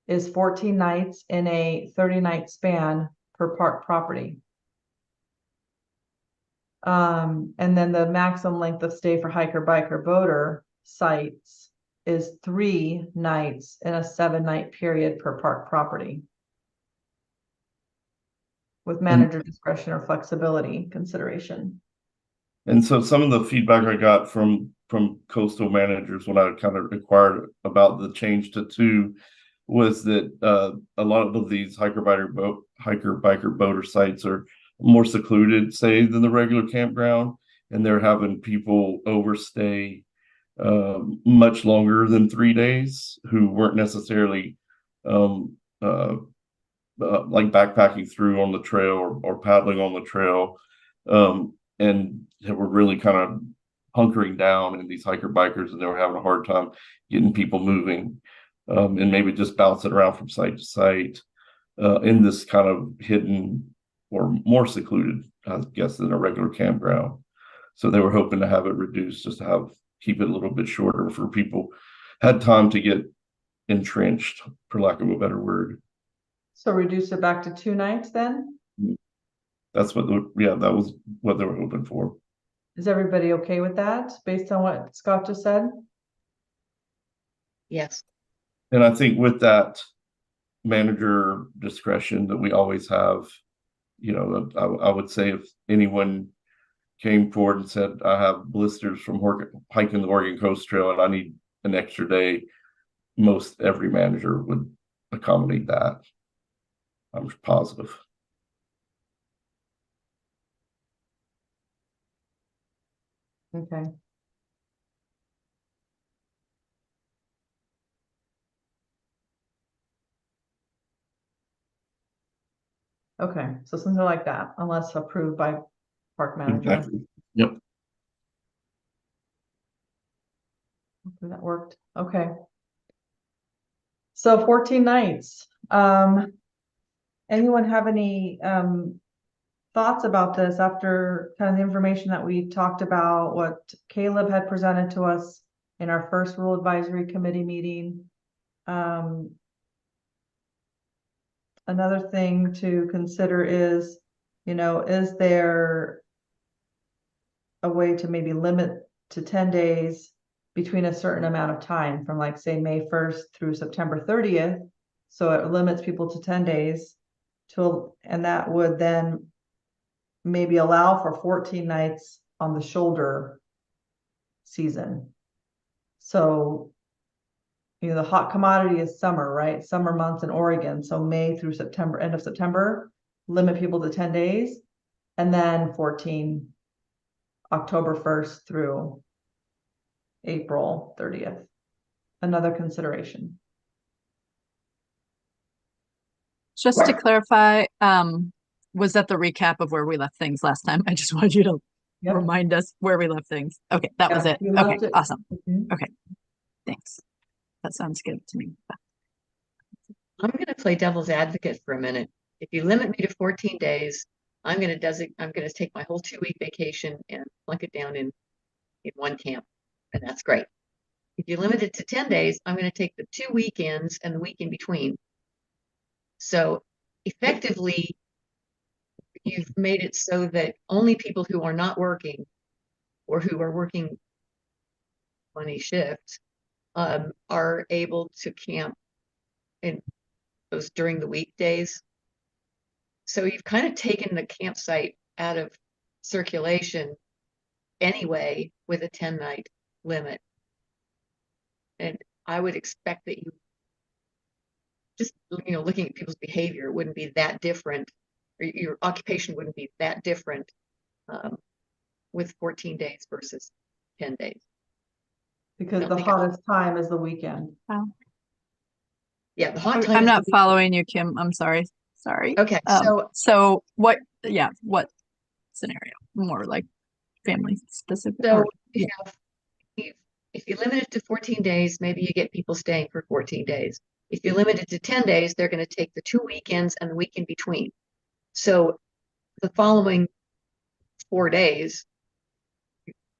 is 14 nights in a 30-night span per park property. And then the maximum length of stay for hiker, biker, boater sites is 3 nights in a 7-night period per park property, with manager discretion or flexibility consideration. And so some of the feedback I got from coastal managers when I kind of inquired about the change to 2 was that a lot of these hiker, biker, boater sites are more secluded, say, than the regular campground, and they're having people overstay much longer than 3 days who weren't necessarily like backpacking through on the trail or paddling on the trail, and were really kind of hunkering down in these hiker bikers, and they were having a hard time getting people moving, and maybe just bouncing around from site to site in this kind of hidden or more secluded, I guess, than a regular campground. So they were hoping to have it reduced, just to keep it a little bit shorter for people had time to get entrenched, for lack of a better word. So reduce it back to 2 nights then? That's what that was what they were hoping for. Is everybody okay with that based on what Scott just said? Yes. And I think with that manager discretion that we always have, I would say if anyone came forward and said, I have blisters from hiking the Oregon Coast Trail and I need an extra day, most every manager would accommodate that. I'm positive. Okay. Okay, so something like that, unless approved by park manager. Exactly. Yep. Hopefully that worked. Okay. So 14 nights. Anyone have any thoughts about this after kind of the information that we talked about, what Caleb had presented to us in our first rule advisory committee meeting? Another thing to consider is, is there a way to maybe limit to 10 days between a certain amount of time from, like, say, May 1st through September 30th? So it limits people to 10 days and that would then maybe allow for 14 nights on the shoulder season. So, the hot commodity is summer, right? Summer months in Oregon. So May through September, end of September, limit people to 10 days, and then 14 October 1st through April 30th. Another consideration. Just to clarify, was that the recap of where we left things last time? I just wanted you to Yep. remind us where we left things. Okay, that was it. We Okay, left it. awesome. Mhm. Okay, thanks. That sounds good to me. I'm going to play devil's advocate for a minute. If you limit me to 14 days, I'm going to take my whole 2-week vacation and plunk it down in one camp, and that's great. If you limit it to 10 days, I'm going to take the 2 weekends and the week in between. So effectively, you've made it so that only people who are not working or who are working money shifts are able to camp in those during the weekdays. So you've kind of taken the campsite out of circulation anyway with a 10-night limit. And I would expect that you just, looking at people's behavior wouldn't be that different, or your occupation wouldn't be that different with 14 days versus 10 days. Because the hottest time is the weekend. Wow. Yeah, the hot time. I'm not following you, Kim. I'm sorry. Sorry. Okay, so what? Yeah, what scenario? More like family specific. So if you limit it to 14 days, maybe you get people staying for 14 days. If you limit it to 10 days, they're going to take the 2 weekends and the week in between. So the following 4 days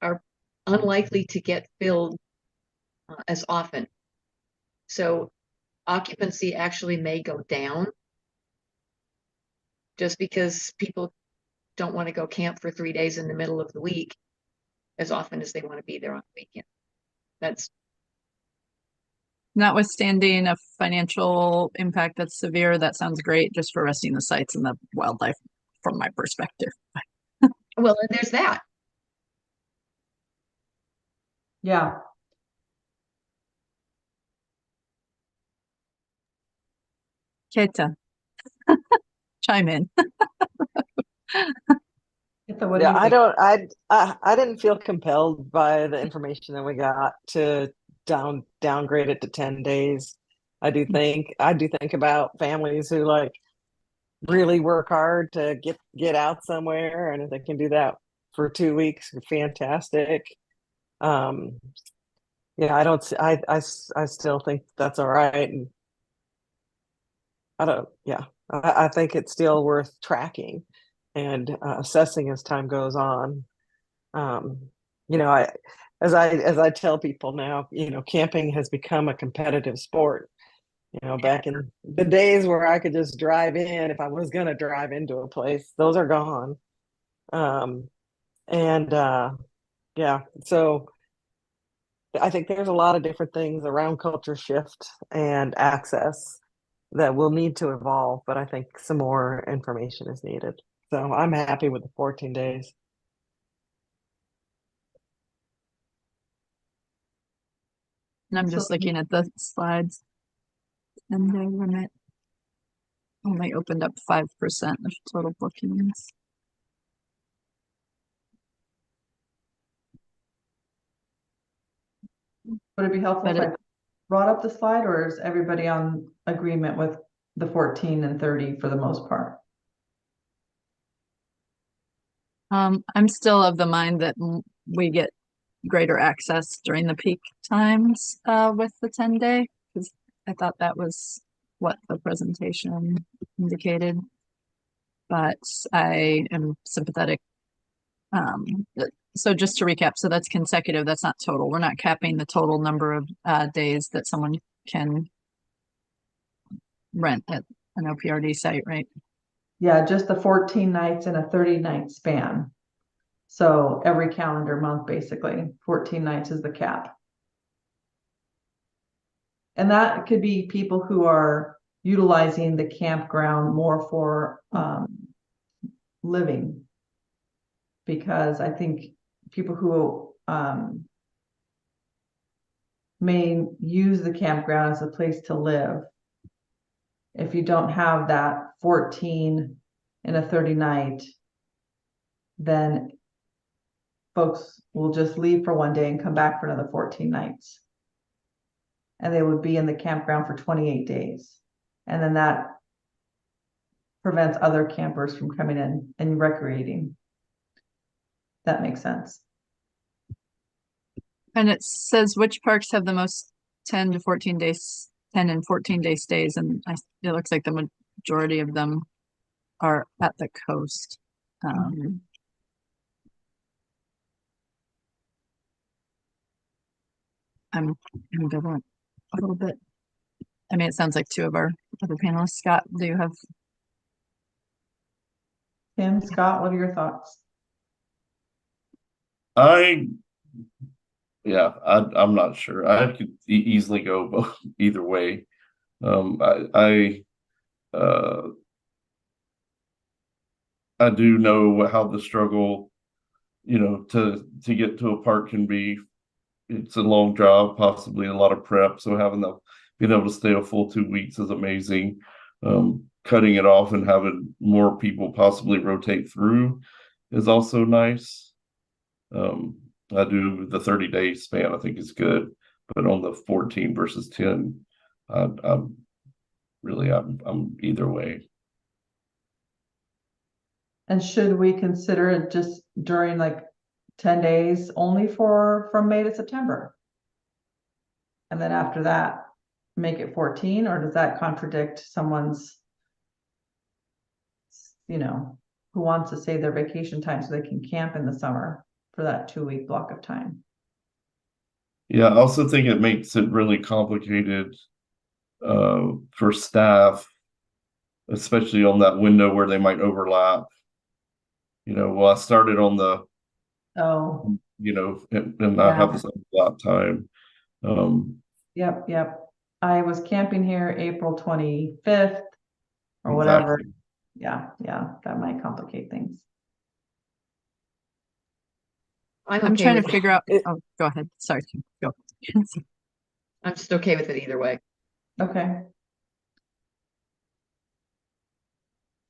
are unlikely to get filled as often. So occupancy actually may go down just because people don't want to go camp for 3 days in the middle of the week as often as they want to be there on the weekend. That's notwithstanding a financial impact that's severe. That sounds great just for resting the sites and the wildlife from my perspective. well, and there's that. Yeah. Keta, chime in. Yeah, I didn't feel compelled by the information that we got to downgrade it to 10 days. I do think about families who like really work hard to get out somewhere, and if they can do that for 2 weeks, fantastic. Yeah, I still think that's all right. And I think it's still worth tracking and assessing as time goes on. As I tell people now, camping has become a competitive sport. Back in the days where I could just drive in if I was going to drive into a place, those are gone. So I think there's a lot of different things around culture shift and access that will need to evolve, but I think some more information is needed. So I'm happy with the 14 days. And I'm just looking at the slides. And the limit only opened up 5% of total bookings. Would it be helpful if I brought up the slide, or is everybody on agreement with the 14 and 30 for the most part? I'm still of the mind that we get greater access during the peak times with the 10-day, because I thought that was what the presentation indicated. But I am sympathetic. So just to recap, so that's consecutive, that's not total. We're not capping the total number of days that someone can rent at an OPRD site, right? Yeah, just the 14 nights in a 30-night span. So every calendar month, basically, 14 nights is the cap. And that could be people who are utilizing the campground more for living. Because I think people who may use the campground as a place to live, if you don't have that 14 in a 30 night, then folks will just leave for one day and come back for another 14 nights. And they would be in the campground for 28 days. And then that prevents other campers from coming in and recreating. That makes sense. And it says which parks have the most 10 to 14 days, 10 and 14-day stays, and it looks like the majority of them are at the coast. I'm ambivalent a little bit. I mean, it sounds like two of our other panelists. Scott, do you have? Tim, Scott, what are your thoughts? I'm not sure. I could easily go both either way. I do know how the struggle, to get to a park can be. It's a long job, possibly a lot of prep. So being able to stay a full 2 weeks is amazing. Cutting it off and having more people possibly rotate through is also nice. I do the 30-day span, I think is good, but on the 14 versus 10, I'm either way. And should we consider it just during like 10 days only from May to September? And then after that, make it 14, or does that contradict someone's, who wants to save their vacation time so they can camp in the summer for that 2-week block of time? Yeah, I also think it makes it really complicated for staff, especially on that window where they might overlap. I started on the, and I have this overlap time. Yep. I was camping here April 25th or whatever. Exactly. Yeah, that might complicate things. I'm trying to figure out. Oh, go ahead. Sorry, go. I'm just okay with it either way. Okay.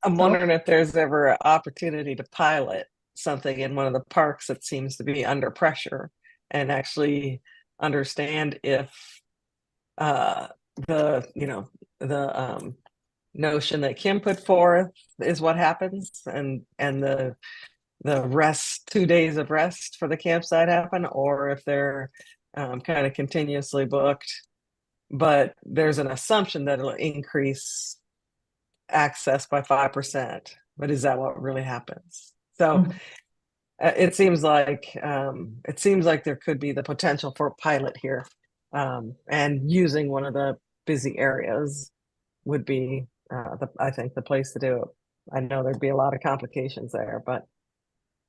I'm wondering if there's ever an opportunity to pilot something in one of the parks that seems to be under pressure and actually understand if the notion that Kim put forth is what happens, and the rest, 2 days of rest for the campsite happen, or if they're kind of continuously booked, but there's an assumption that it'll increase access by 5%. But is that what really happens? So it seems like there could be the potential for a pilot here, and using one of the busy areas would be I think the place to do it. I know there'd be a lot of complications there, but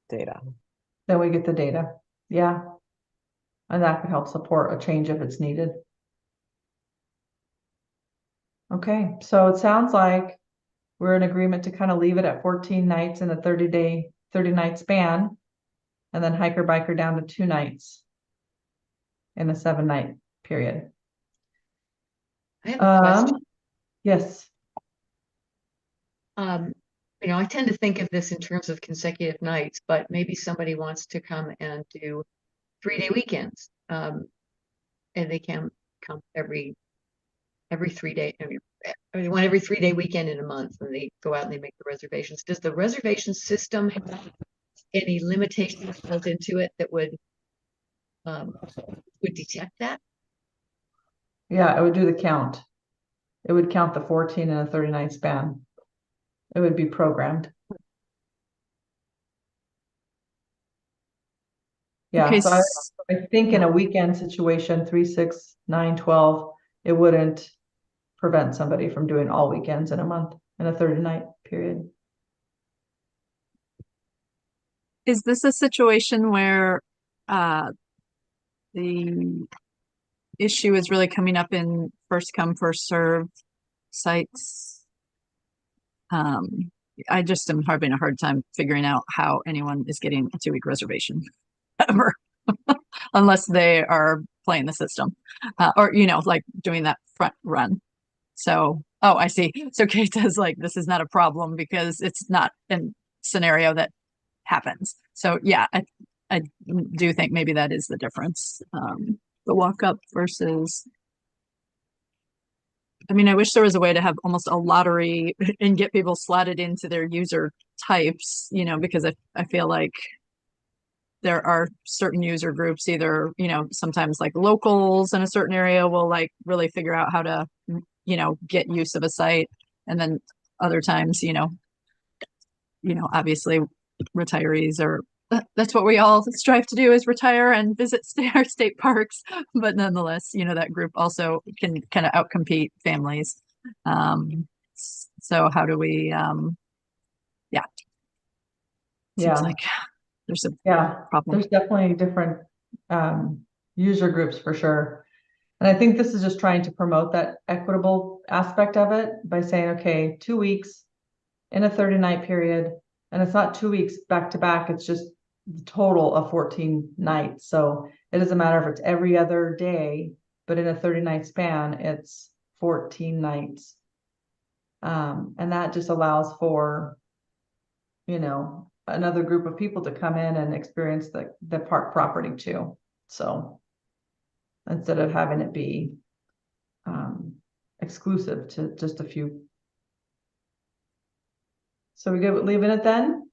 data. Then we get the data. Yeah. And that could help support a change if it's needed. Okay, so it sounds like we're in agreement to kind of leave it at 14 nights in a 30-night span, and then hiker biker down to 2 nights in a 7-night period. I have a question. Yes. I tend to think of this in terms of consecutive nights, but maybe somebody wants to come and do 3-day weekends, and they can come every 3 day. Every 3-day weekend in a month, and they go out and they make the reservations. Does the reservation system have any limitations built into it that would detect that? Yeah, it would do the count. It would count the 14 and a 30-night span. It would be programmed. Yeah, Okay, so I think in a weekend situation, 3, 6, 9, 12, it wouldn't prevent somebody from doing all weekends in a month in a 30-night period. is this a situation where the issue is really coming up in first come, first serve sites? I just am having a hard time figuring out how anyone is getting a 2-week reservation ever, unless they are playing the system, or, you know, like doing that front run. So, oh, I see. So Kate says, like, this is not a problem because it's not a scenario that happens. So yeah, I do think maybe that is the difference. The walk up versus, I mean, I wish there was a way to have almost a lottery and get people slotted into their user types, you know, because I feel like there are certain user groups, either, you know, sometimes like locals in a certain area will like really figure out how to, you know, get use of a site. And then other times, you know, obviously retirees are, that's what we all strive to do, is retire and visit our state parks. But nonetheless, you know, that group also can kind of outcompete families. So how do we, yeah. Seems like there's a problem. There's definitely different user groups for sure. And I think this is just trying to promote that equitable aspect of it by saying, okay, 2 weeks in a 30-night period. And it's not 2 weeks back to back. It's just the total of 14 nights. So it doesn't matter if it's every other day, but in a 30-night span, it's 14 nights. And that just allows for, you know, another group of people to come in and experience the park property too. So instead of having it be exclusive to just a few. So we good with leaving it then?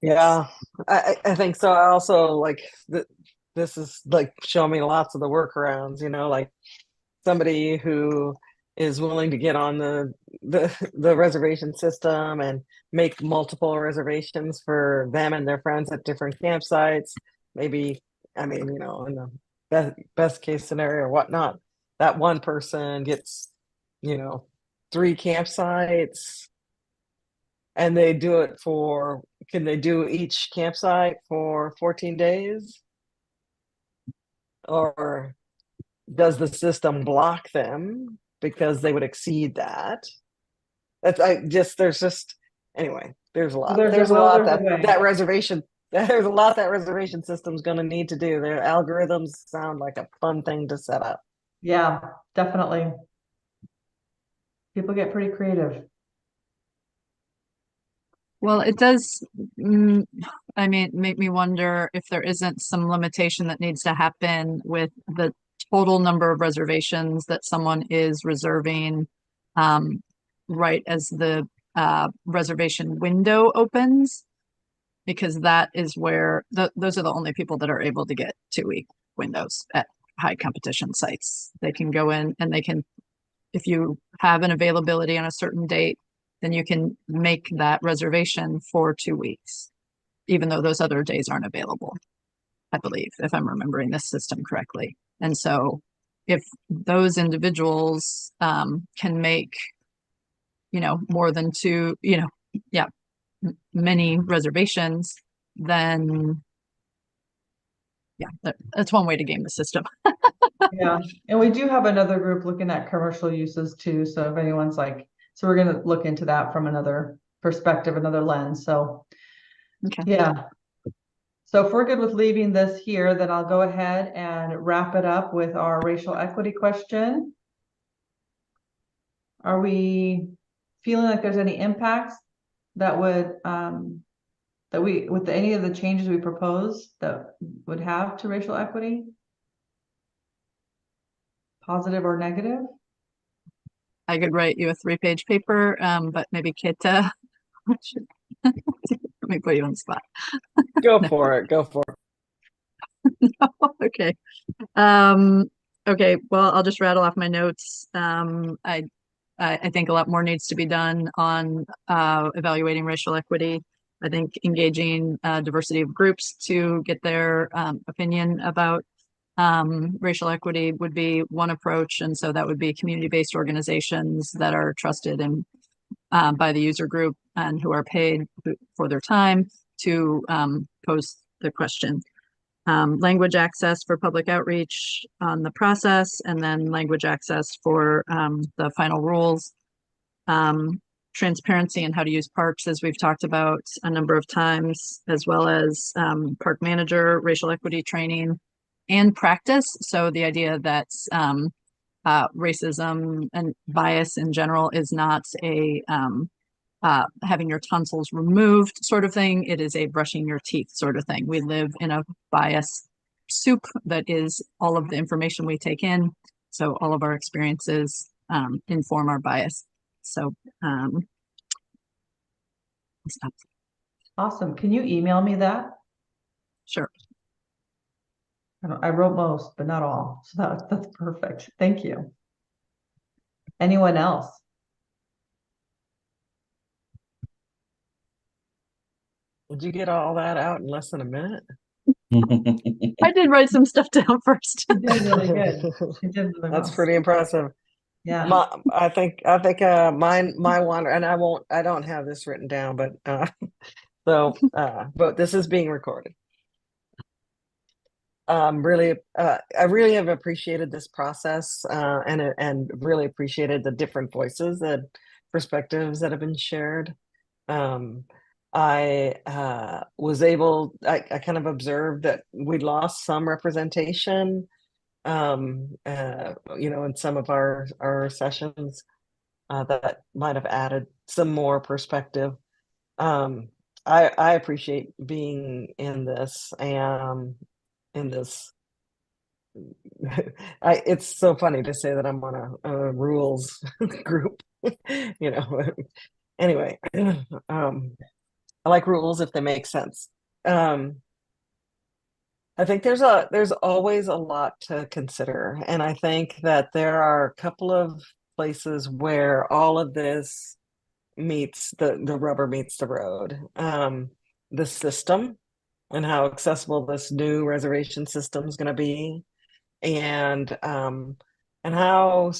Yeah, I think so. I also like this is like showing me lots of the workarounds, you know, like somebody who is willing to get on the reservation system and make multiple reservations for them and their friends at different campsites. Maybe, I mean, you know, in the best case scenario or whatnot, that one person gets, you know, 3 campsites, and they do it for, can they do each campsite for 14 days? Or does the system block them because they would exceed that? That's there's just, anyway, there's a lot. There's a lot that reservation there's a lot that reservation system's going to need to do. Their algorithms sound like a fun thing to set up. Yeah, definitely. People get pretty creative. Well, it does, I mean, make me wonder if there isn't some limitation that needs to happen with the total number of reservations that someone is reserving, right as the reservation window opens, because that is where those are the only people that are able to get 2-week windows at high competition sites. They can go in and they can, if you have an availability on a certain date, then you can make that reservation for 2 weeks, even though those other days aren't available, I believe, if I'm remembering this system correctly. And so if those individuals can make, you know, more than 2, you know, many reservations, then yeah, that's one way to game the system. Yeah, and we do have another group looking at commercial uses too. So if anyone's like, so we're going to look into that from another perspective, another lens. So Okay. yeah. So if we're good with leaving this here, then I'll go ahead and wrap it up with our racial equity question. Are we feeling like there's any impacts that would that we, with any of the changes we propose, that would have to racial equity? Positive or negative? I could write you a 3-page paper, but maybe Kit Let me put you on the spot. Go for it. Go for it. Okay. Okay, well, I'll just rattle off my notes. I think a lot more needs to be done on evaluating racial equity. I think engaging diversity of groups to get their opinion about racial equity would be one approach. And so that would be community-based organizations that are trusted and by the user group and who are paid for their time to pose the question. Language access for public outreach on the process, and then language access for the final rules. Transparency and how to use parks, as we've talked about a number of times, as well as park manager, racial equity training and practice. So the idea that racism and bias in general is not a having your tonsils removed sort of thing. It is a brushing your teeth sort of thing. We live in a bias soup that is all of the information we take in. So all of our experiences inform our bias. So stop. Awesome. Can you email me that? Sure. I wrote most, but not all. So that's perfect. Thank you. Anyone else? Did you get all that out in less than a minute? I did write some stuff down first. You did really good. You did really That's well. pretty impressive. Yeah. I think my one, and I don't have this written down, but but this is being recorded. I really have appreciated this process and really appreciated the different voices and perspectives that have been shared. I kind of observed that we lost some representation, in some of our sessions that might have added some more perspective. I appreciate being in this it's so funny to say that I'm on a rules group, anyway, I like rules if they make sense. I think there's always a lot to consider, and I think that there are a couple of places where all of this meets the rubber meets the road. The system and how accessible this new reservation system is going to be, and how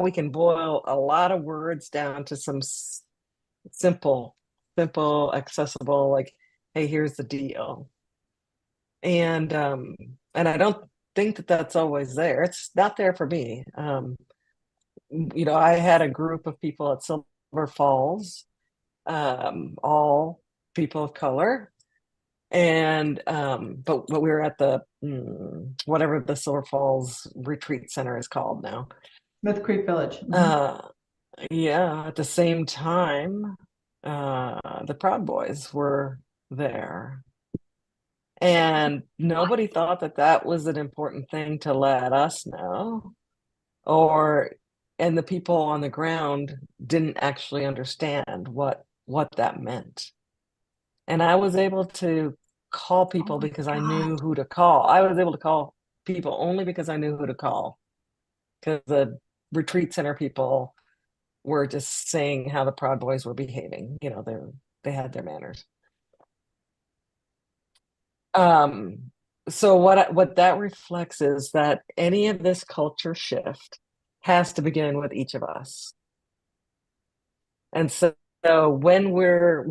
we can boil a lot of words down to some simple, accessible, like, hey, here's the deal. And I don't think that that's always there. It's not there for me. I had a group of people at Silver Falls, all people of color, and but we were at the whatever the Silver Falls Retreat Center is called now, Smith Creek Village. Yeah, at the same time the Proud Boys were there, and nobody thought that was an important thing to let us know, and the people on the ground didn't actually understand what that meant. And I was able to call people because I knew who to call. I was able to call people only because I knew who to call, because the retreat center people were just saying how the Proud Boys were behaving. They had their manners. So what that reflects is that any of this culture shift has to begin with each of us. And so when we're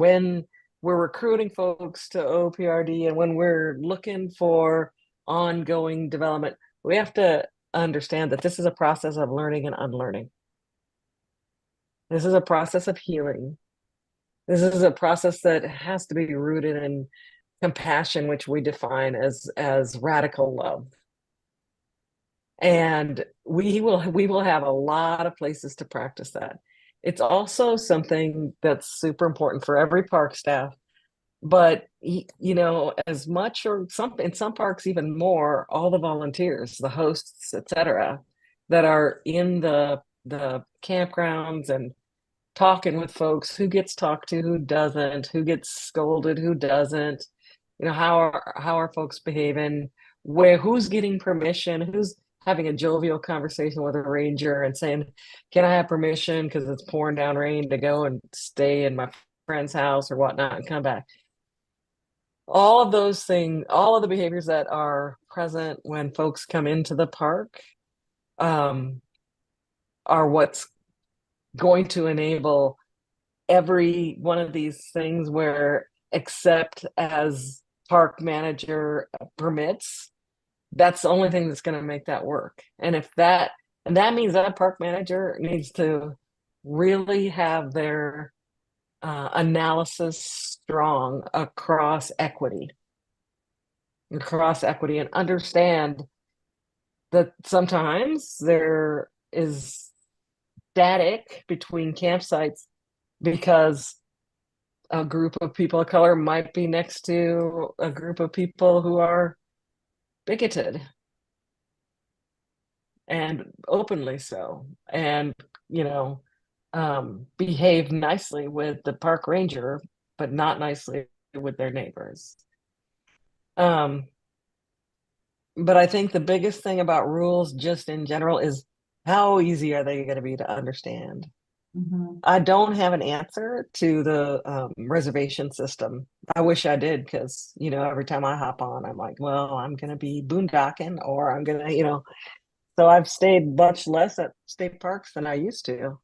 recruiting folks to OPRD, and when we're looking for ongoing development, we have to understand that this is a process of learning and unlearning. This is a process of healing. This is a process that has to be rooted in compassion, which we define as radical love. And we will have a lot of places to practice that. It's also something that's super important for every park staff, but as much, or in some parks even more, all the volunteers, the hosts, etc., that are in the campgrounds and talking with folks, who gets talked to, who doesn't, who gets scolded, who doesn't, how are folks behaving, who's getting permission, who's having a jovial conversation with a ranger and saying, can I have permission because it's pouring down rain to go and stay in my friend's house or whatnot and come back. All of those things, all of the behaviors that are present when folks come into the park are what's going to enable every one of these things where, except as park manager permits, that's the only thing that's going to make that work. And that means that park manager needs to really have their analysis strong across equity and understand that sometimes there is static between campsites because a group of people of color might be next to a group of people who are bigoted and openly so, and behave nicely with the park ranger but not nicely with their neighbors. But I think the biggest thing about rules just in general is how easy are they going to be to understand? Mm-hmm. I don't have an answer to the reservation system. I wish I did, because every time I hop on, I'm like, well, I'm going to be boondocking, or I'm going to, so I've stayed much less at state parks than I used to.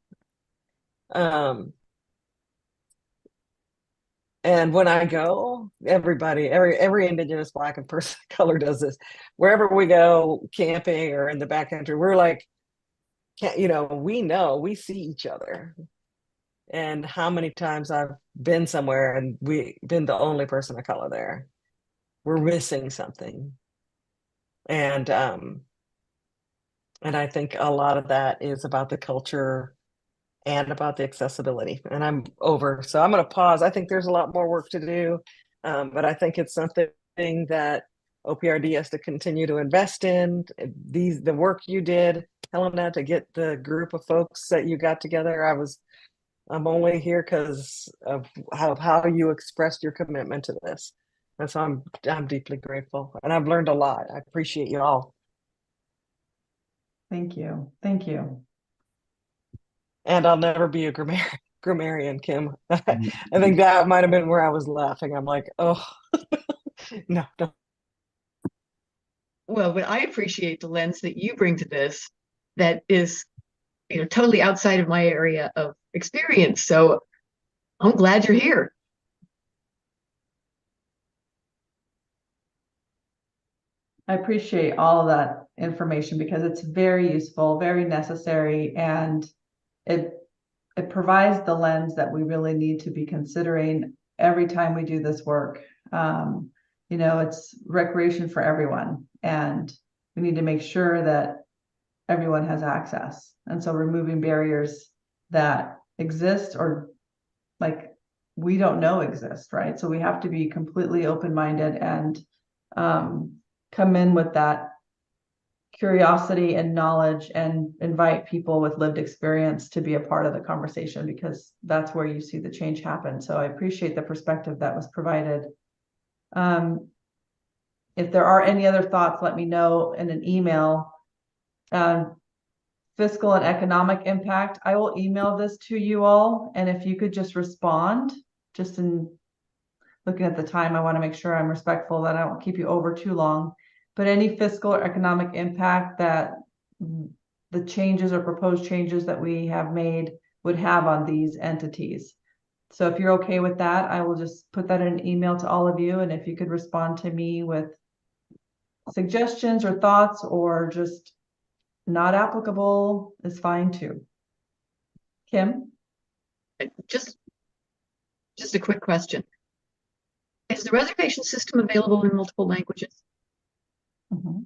And when I go, every Indigenous, Black, and person of color does this. Wherever we go, camping or in the backcountry, we're like, we see each other. And how many times I've been somewhere and we've been the only person of color there. We're missing something. And I think a lot of that is about the culture and about the accessibility. And I'm over, so I'm going to pause. I think there's a lot more work to do, but I think it's something that OPRD has to continue to invest in. The work you did, Helena, to get the group of folks that you got together. I'm only here because of how you expressed your commitment to this. And so I'm deeply grateful, and I've learned a lot. I appreciate you all. Thank you. Thank you. And I'll never be a grammarian, Kim. I think that might have been where I was laughing. I'm like, oh, no. Well, but I appreciate the lens that you bring to this that is, totally outside of my area of experience. So I'm glad you're here. I appreciate all of that information because it's very useful, very necessary, and it provides the lens that we really need to be considering every time we do this work. It's recreation for everyone, and we need to make sure that everyone has access. And so removing barriers that exist or like we don't know exist, right? So we have to be completely open-minded and come in with that curiosity and knowledge and invite people with lived experience to be a part of the conversation, because that's where you see the change happen. So I appreciate the perspective that was provided. If there are any other thoughts, let me know in an email. Fiscal and economic impact, I will email this to you all. And if you could just respond, just in looking at the time, I want to make sure I'm respectful that I don't keep you over too long. But any fiscal or economic impact that the changes or proposed changes that we have made would have on these entities. So if you're okay with that, I will just put that in an email to all of you. And if you could respond to me with suggestions or thoughts, or just not applicable, is fine too. Kim? Just a quick question. Is the reservation system available in multiple languages? Mm-hmm.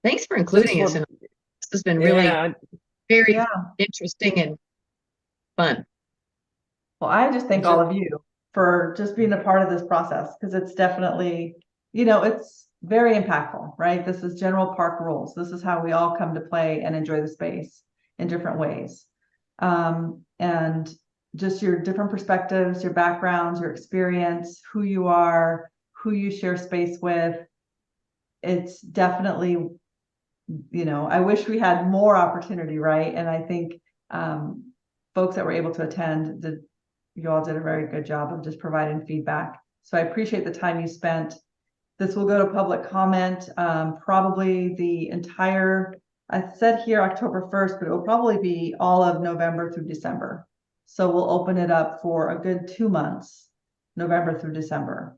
Thanks for including us. This has been really very interesting and fun. Well, I just thank all of you for just being a part of this process, because it's definitely, you know, it's very impactful, right? This is general park rules. This is how we all come to play and enjoy the space in different ways. And just your different perspectives, your backgrounds, your experience, who you are, who you share space with. It's definitely, you know, I wish we had more opportunity, right? And I think folks that were able to attend, you all did a very good job of just providing feedback. So I appreciate the time you spent. This will go to public comment, probably the entire, I said here October 1st, but it will probably be all of November through December. So we'll open it up for a good 2 months, November through December.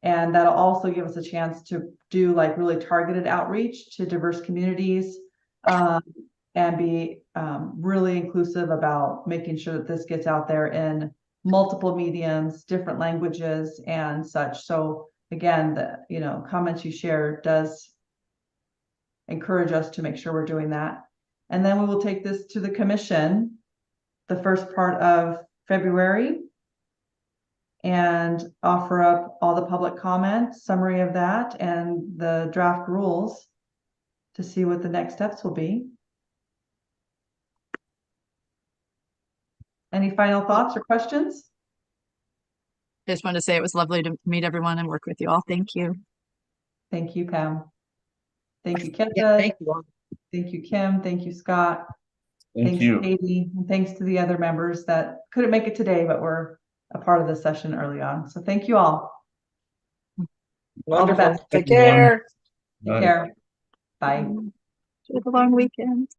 And that'll also give us a chance to do like really targeted outreach to diverse communities, and be really inclusive about making sure that this gets out there in multiple mediums, different languages and such. So again, the, you know, comments you share does encourage us to make sure we're doing that. And then we will take this to the commission the first part of February and offer up all the public comment, summary of that, and the draft rules to see what the next steps will be. Any final thoughts or questions? I just wanted to say it was lovely to meet everyone and work with you all. Thank you. Thank you, Pam. Thank you, Kenta. Yeah, thank you all. Thank you, Kim. Thank you, Scott. Thank Thanks, you. Katie. And thanks to the other members that couldn't make it today, but were a part of the session early on. So thank you all. Wonderful. best. Take Everyone. care. Take Bye. care. Bye. Enjoy the long weekend.